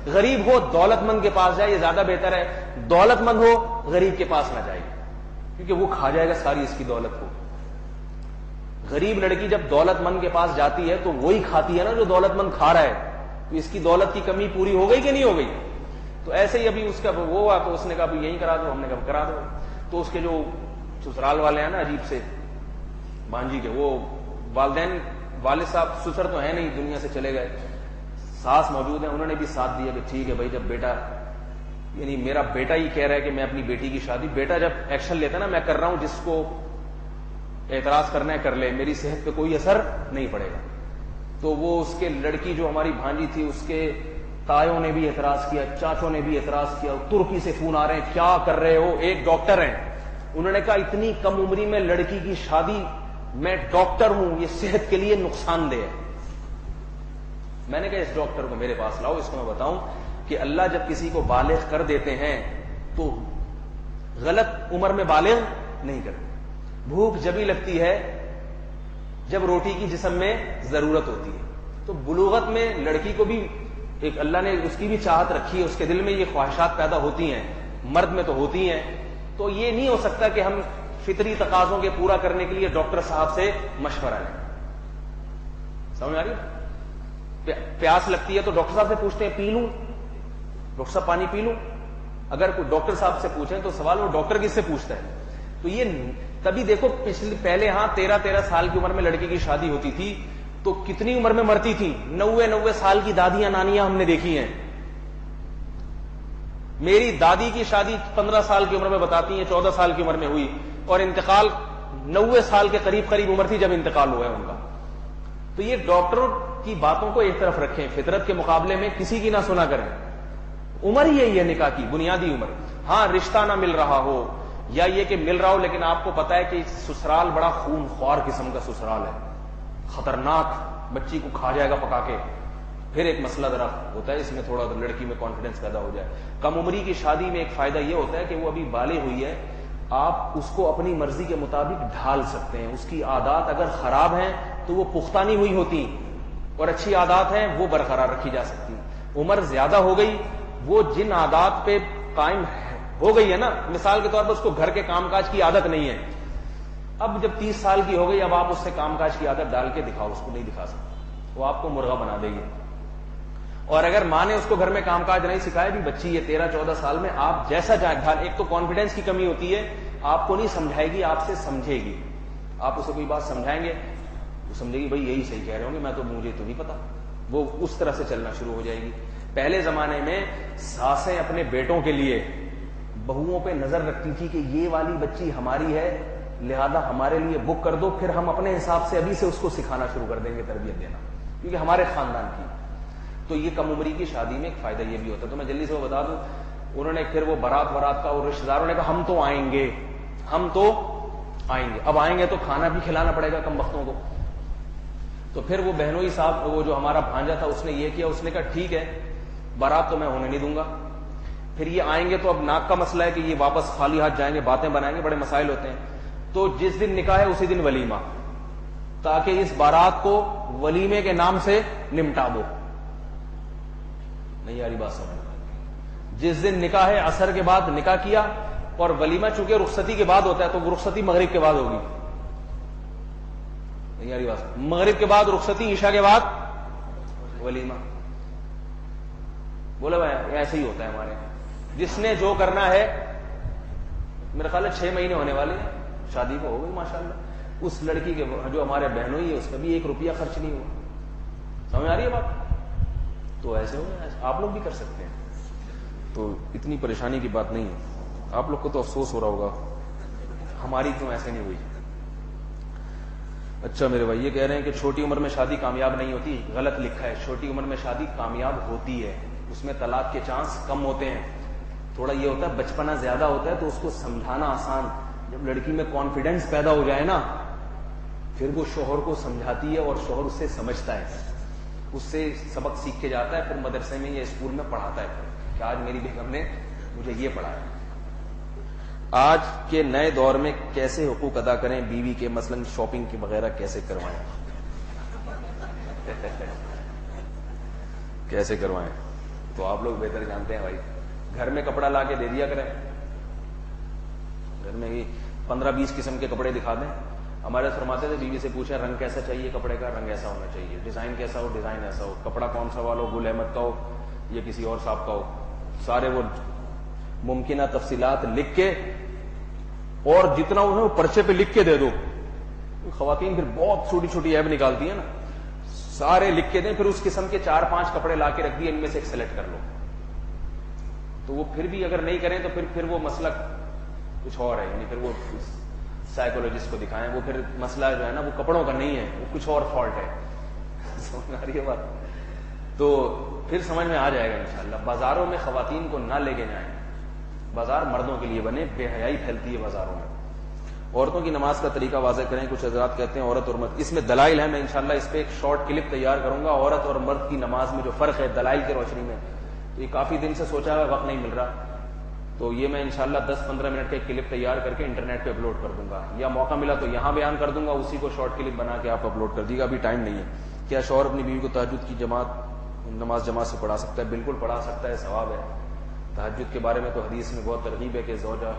غریب ہو دولت مند کے پاس جائے، یہ زیادہ بہتر ہے. دولت مند ہو غریب کے پاس نہ جائے، کیونکہ وہ کھا جائے گا ساری اس کی دولت کو. غریب لڑکی جب دولت مند کے پاس جاتی ہے تو وہی کھاتی ہے نا جو دولت مند کھا رہا ہے. تو اس کی دولت کی کمی پوری ہو گئی کہ نہیں ہو گئی؟ تو ایسے ہی ابھی اس کا وہ ہوا تو اس نے کہا یہی کرا دو، ہم نے کہا کرا دو. تو اس کے جو سسرال والے ہیں نا عجیب سے بانجی کے، وہ والدین والد صاحب سسر تو ہے نہیں، دنیا سے چلے گئے، ساس موجود ہیں، انہوں نے بھی ساتھ دیا کہ ٹھیک ہے بھائی، جب بیٹا یعنی میرا بیٹا ہی کہہ رہا ہے کہ میں اپنی بیٹی کی شادی، بیٹا جب ایکشن لیتا ہے نا میں کر رہا ہوں، جس کو اعتراض کرنا ہے کر لے، میری صحت پہ کوئی اثر نہیں پڑے گا. تو وہ اس کے لڑکی جو ہماری بھانجی تھی اس کے تایوں نے بھی اعتراض کیا، چاچوں نے بھی اعتراض کیا، ترکی سے فون آ رہے ہیں کیا کر رہے ہو. ایک ڈاکٹر ہیں، انہوں نے کہا اتنی کم عمری میں لڑکی کی شادی، میں ڈاکٹر ہوں، یہ صحت کے لیے نقصان دہ ہے. میں نے کہا اس ڈاکٹر کو میرے پاس لاؤ، اس کو میں بتاؤں کہ اللہ جب کسی کو بالغ کر دیتے ہیں تو غلط عمر میں بالغ نہیں کرتے. بھوک جبھی لگتی ہے جب روٹی کی جسم میں ضرورت ہوتی ہے. تو بلوغت میں لڑکی کو بھی ایک اللہ نے اس کی بھی چاہت رکھی ہے، اس کے دل میں یہ خواہشات پیدا ہوتی ہیں، مرد میں تو ہوتی ہیں. تو یہ نہیں ہو سکتا کہ ہم فطری تقاضوں کے پورا کرنے کے لیے ڈاکٹر صاحب سے مشورہ لیں. سمجھ آ رہی ہے؟ پیاس لگتی ہے تو ڈاکٹر صاحب سے پوچھتے ہیں پی لوں، ڈاکٹر صاحب پانی پی لوں. اگر کوئی ڈاکٹر صاحب سے پوچھیں تو سوال وہ ڈاکٹر کس سے پوچھتا ہے. تو یہ تبھی دیکھو پہلے ہاں 13 سال کی عمر میں لڑکی کی شادی ہوتی تھی تو کتنی عمر میں مرتی تھی، 90 سال کی دادیاں نانیاں ہم نے دیکھی ہیں. میری دادی کی شادی 15 سال کی عمر میں بتاتی ہیں 14 سال کی عمر میں ہوئی، اور انتقال 90 سال کے قریب عمر تھی جب انتقال ہوا ہے ان کا. تو یہ ڈاکٹروں کی باتوں کو ایک طرف رکھیں، فطرت کے مقابلے میں کسی کی نہ سنا کریں. عمر یہی ہے نکاح کی بنیادی عمر. ہاں رشتہ نہ مل رہا ہو یا یہ کہ مل رہا ہو لیکن آپ کو پتا ہے کہ سسرال بڑا خون خوار قسم کا سسرال ہے، خطرناک، بچی کو کھا جائے گا پکا کے، پھر ایک مسئلہ ذرا ہوتا ہے اس میں تھوڑا لڑکی میں کانفیڈنس پیدا ہو جائے. کم عمری کی شادی میں ایک فائدہ یہ ہوتا ہے کہ وہ ابھی بالغ ہوئی ہے، آپ اس کو اپنی مرضی کے مطابق ڈھال سکتے ہیں. اس کی عادات اگر خراب ہیں تو وہ پختہ نہیں ہوئی ہوتی، اور اچھی عادات ہیں وہ برقرار رکھی جا سکتی. عمر زیادہ ہو گئی، وہ جن عادات پہ قائم ہو گئی ہے نا، مثال کے طور پر اس کو گھر کے کام کاج کی عادت نہیں ہے، اب جب 30 سال کی ہو گئی اب آپ اس سے کام کاج کی عادت ڈال کے دکھاؤ، اس کو نہیں دکھا سکتے، وہ آپ کو مرغا بنا دے گی. اور اگر ماں نے اس کو گھر میں کام کاج نہیں سکھایا، بھی بچی ہے 13-14 سال میں، آپ جیسا ڈھال، ایک تو کانفیڈنس کی کمی ہوتی ہے، آپ کو نہیں سمجھائے گی، آپ سے سمجھے گی. آپ اسے کوئی بات سمجھائیں گے وہ سمجھے گی بھائی یہی صحیح کہہ رہے ہوں گے، میں تو مجھے تو نہیں پتا، وہ اس طرح سے چلنا شروع ہو جائے گی. پہلے زمانے میں ساسیں اپنے بیٹوں کے لیے بہوؤں پہ نظر رکھتی تھی کہ یہ والی بچی ہماری ہے لہذا ہمارے لیے بک کر دو، پھر ہم اپنے حساب سے ابھی سے اس کو سکھانا شروع کر دیں گے، تربیت دینا، کیونکہ ہمارے خاندان کی. تو یہ کم عمری کی شادی میں ایک فائدہ یہ بھی ہوتا ہے. تو میں جلدی سے وہ بتا دوں، انہوں نے پھر وہ بارات کا اور رشتے داروں نے کہا ہم تو آئیں گے، ہم تو آئیں گے. اب آئیں گے تو کھانا بھی کھلانا پڑے گا کم وقتوں کو. تو پھر وہ بہنوئی صاحب، وہ جو ہمارا بھانجا تھا، اس نے یہ کیا، اس نے کہا ٹھیک ہے بارات تو میں ہونے نہیں دوں گا. پھر یہ آئیں گے تو اب ناک کا مسئلہ ہے کہ یہ واپس خالی ہاتھ جائیں گے، باتیں بنائیں گے، بڑے مسائل ہوتے ہیں. تو جس دن نکاح ہے اسی دن ولیمہ، تاکہ اس بارات کو ولیمے کے نام سے نمٹا دو. نہیں یاری بات سمجھ، جس دن نکاح ہے عصر کے بعد نکاح کیا، اور ولیمہ چونکہ رخصتی کے بعد ہوتا ہے تو وہ رخصتی مغرب کے بعد ہوگی. نہیں یاری بات، مغرب کے بعد رخصتی، عشاء کے بعد ولیمہ. بولے بھائی ایسے ہی ہوتا ہے ہمارے یہاں. جس نے جو کرنا ہے، میرا خیال ہے 6 مہینے ہونے والے ہیں شادی کو، ہو گئی ماشاءاللہ. اس لڑکی کے جو ہمارے بہنوئی ہے اس کا بھی 1 روپیہ خرچ نہیں ہوا. سمجھ آ رہی ہے بات؟ تو ایسے ہو آپ لوگ بھی کر سکتے ہیں، تو اتنی پریشانی کی بات نہیں ہے. آپ لوگ کو تو افسوس ہو رہا ہوگا، ہماری کیوں ایسے نہیں ہوئی. اچھا میرے بھائی یہ کہہ رہے ہیں کہ چھوٹی عمر میں شادی کامیاب نہیں ہوتی. غلط لکھا ہے، چھوٹی عمر میں شادی کامیاب ہوتی ہے، اس میں طلاق کے چانس کم ہوتے ہیں. تھوڑا یہ ہوتا ہے بچپنا زیادہ ہوتا ہے تو اس کو سمجھانا آسان. جب لڑکی میں کانفیڈنس پیدا ہو جائے نا، پھر وہ شوہر کو سمجھاتی ہے اور شوہر اس سے سمجھتا ہے، اس سے سبق سیکھ کے جاتا ہے، پھر مدرسے میں یا اسکول میں پڑھاتا ہے کہ آج میری بیگم نے مجھے یہ پڑھایا. آج کے نئے دور میں کیسے حقوق ادا کریں بیوی کے، مثلا شاپنگ کے وغیرہ کیسے کروائیں؟ کیسے کروائیں تو آپ لوگ بہتر جانتے ہیں بھائی. گھر میں کپڑا لا کے دے دیا کریں، گھر میں ہی 15-20 قسم کے کپڑے دکھا دیں. ہمارے فرماتے تھے بیوی سے پوچھیں رنگ کیسا چاہیے کپڑے کا، رنگ ایسا ہونا چاہیے، ڈیزائن کیسا ہو، ڈیزائن ایسا ہو، کپڑا کون سا والا ہو، گل احمد کا ہو یا کسی اور صاحب کا ہو. سارے وہ ممکنہ تفصیلات لکھ کے اور جتنا انہیں پرچے پہ لکھ کے دے دو. خواتین پھر بہت چھوٹی چھوٹی ایپ نکالتی ہیں نا، سارے لکھ کے دیں، پھر اس قسم کے 4-5 کپڑے لا کے رکھ دیے، ان میں سے ایک سلیکٹ کر لو. تو وہ پھر بھی اگر نہیں کریں تو پھر وہ مسئلہ کچھ اور ہے، یعنی پھر وہ سائیکولوجسٹ کو دکھائیں، وہ پھر مسئلہ جو ہے نا وہ کپڑوں کا نہیں ہے، وہ کچھ اور فالٹ ہے. سمجھ آ رہی ہے بات؟ تو پھر سمجھ میں آ جائے گا انشاءاللہ. بازاروں میں خواتین کو نہ لے کے جائیں، بازار مردوں کے لیے بنے، بے حیائی پھیلتی ہے بازاروں میں. عورتوں کی نماز کا طریقہ واضح کریں. کچھ حضرات کہتے ہیں عورت اور مرد، اس میں دلائل ہیں، میں انشاءاللہ اس پہ ایک شارٹ کلپ تیار کروں گا. عورت اور مرد کی نماز میں جو فرق ہے دلائل کی روشنی میں، تو یہ کافی دن سے سوچا ہے، وقت نہیں مل رہا، تو یہ میں انشاءاللہ 10-15 منٹ کا ایک کلپ تیار کر کے انٹرنیٹ پہ اپلوڈ کر دوں گا، یا موقع ملا تو یہاں بیان کر دوں گا، اسی کو شارٹ کلپ بنا کے آپ اپلوڈ کر دیجیے گا. ابھی ٹائم نہیں ہے. کیا شوہر اپنی بیوی کو تہجد کی نماز جماعت سے پڑھا سکتا ہے؟ بالکل پڑھا سکتا ہے، ثواب ہے. تہجد کے بارے میں تو حدیث میں بہت ترغیب ہے کہ زوجہ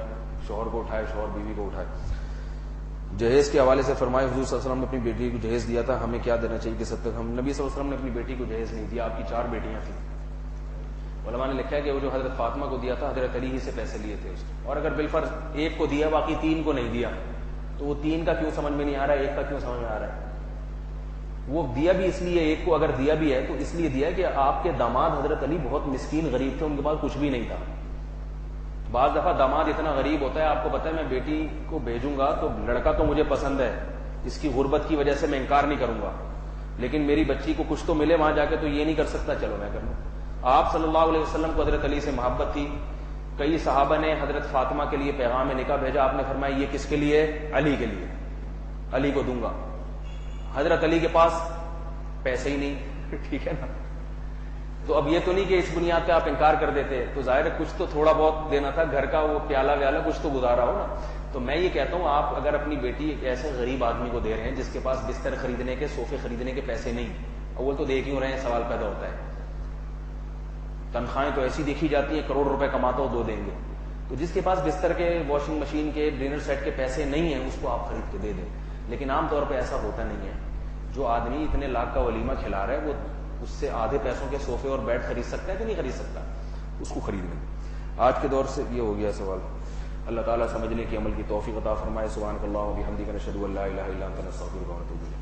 شوہر کو اٹھائے، شوہر بیوی کو اٹھائے. جہیز کے حوالے سے فرمائے حضور صلی اللہ علیہ وسلم نے اپنی بیٹی کو جہیز دیا تھا، ہمیں کیا دینا چاہیے؟ کس حد تک؟ ہم نبی صلی اللہ علیہ وسلم نے اپنی بیٹی کو جہیز نہیں دیا، آپ کی 4 بیٹیاں تھیں. علماء نے لکھا ہے کہ وہ جو حضرت فاطمہ کو دیا تھا حضرت علی ہی سے پیسے لیے تھے اس نے، اور اگر بالفرض ایک کو دیا باقی 3 کو نہیں دیا تو وہ 3 کا کیوں سمجھ میں نہیں آ رہا ہے، 1 کا کیوں سمجھ میں آ رہا ہے؟ وہ دیا بھی اس لیے، ایک کو اگر دیا بھی ہے تو اس لیے دیا کہ آپ کے داماد حضرت علی بہت مسکین غریب تھے، ان کے پاس کچھ بھی نہیں تھا. بعض دفعہ داماد اتنا غریب ہوتا ہے، آپ کو پتا ہے میں بیٹی کو بھیجوں گا تو لڑکا تو مجھے پسند ہے، اس کی غربت کی وجہ سے میں انکار نہیں کروں گا، لیکن میری بچی کو کچھ تو ملے وہاں جا کے، تو یہ نہیں کر سکتا، چلو میں کر لوں. آپ صلی اللہ علیہ وسلم کو حضرت علی سے محبت تھی. کئی صحابہ نے حضرت فاطمہ کے لیے پیغام نکاح بھیجا، آپ نے فرمایا یہ کس کے لیے؟ علی کے لیے، علی کو دوں گا. حضرت علی کے پاس پیسے ہی نہیں، ٹھیک ہے نا. تو اب یہ تو نہیں کہ اس بنیاد پہ آپ انکار کر دیتے، تو ظاہر ہے کچھ تو تھوڑا بہت دینا تھا، گھر کا وہ پیالہ ویالہ کچھ تو گزارا ہو نا. تو میں یہ کہتا ہوں آپ اگر اپنی بیٹی ایک ایسے غریب آدمی کو دے رہے ہیں جس کے پاس بستر خریدنے کے، صوفے خریدنے کے پیسے نہیں، اول تو دے کیوں رہے ہیں سوال پیدا ہوتا ہے. تنخواہیں تو ایسی دیکھی جاتی ہیں کروڑ روپے کماتا ہو 2 دیں گے، تو جس کے پاس بستر کے، واشنگ مشین کے، ڈنر سیٹ کے پیسے نہیں ہیں اس کو آپ خرید کے دے دیں. لیکن عام طور پہ ایسا ہوتا نہیں ہے. جو آدمی اتنے لاکھ کا ولیمہ کھلا رہا ہے وہ اس سے آدھے پیسوں کے صوفے اور بیڈ خرید سکتا ہے کہ نہیں خرید سکتا؟ اس کو خرید لیں. آج کے دور سے یہ ہو گیا سوال. اللہ تعالیٰ سمجھنے کی عمل کی توفیق عطا فرمائے. سبحانک اللہم و بحمدک، نشہد ان لا الہ الا انت، نستغفرک و نتوب الیک.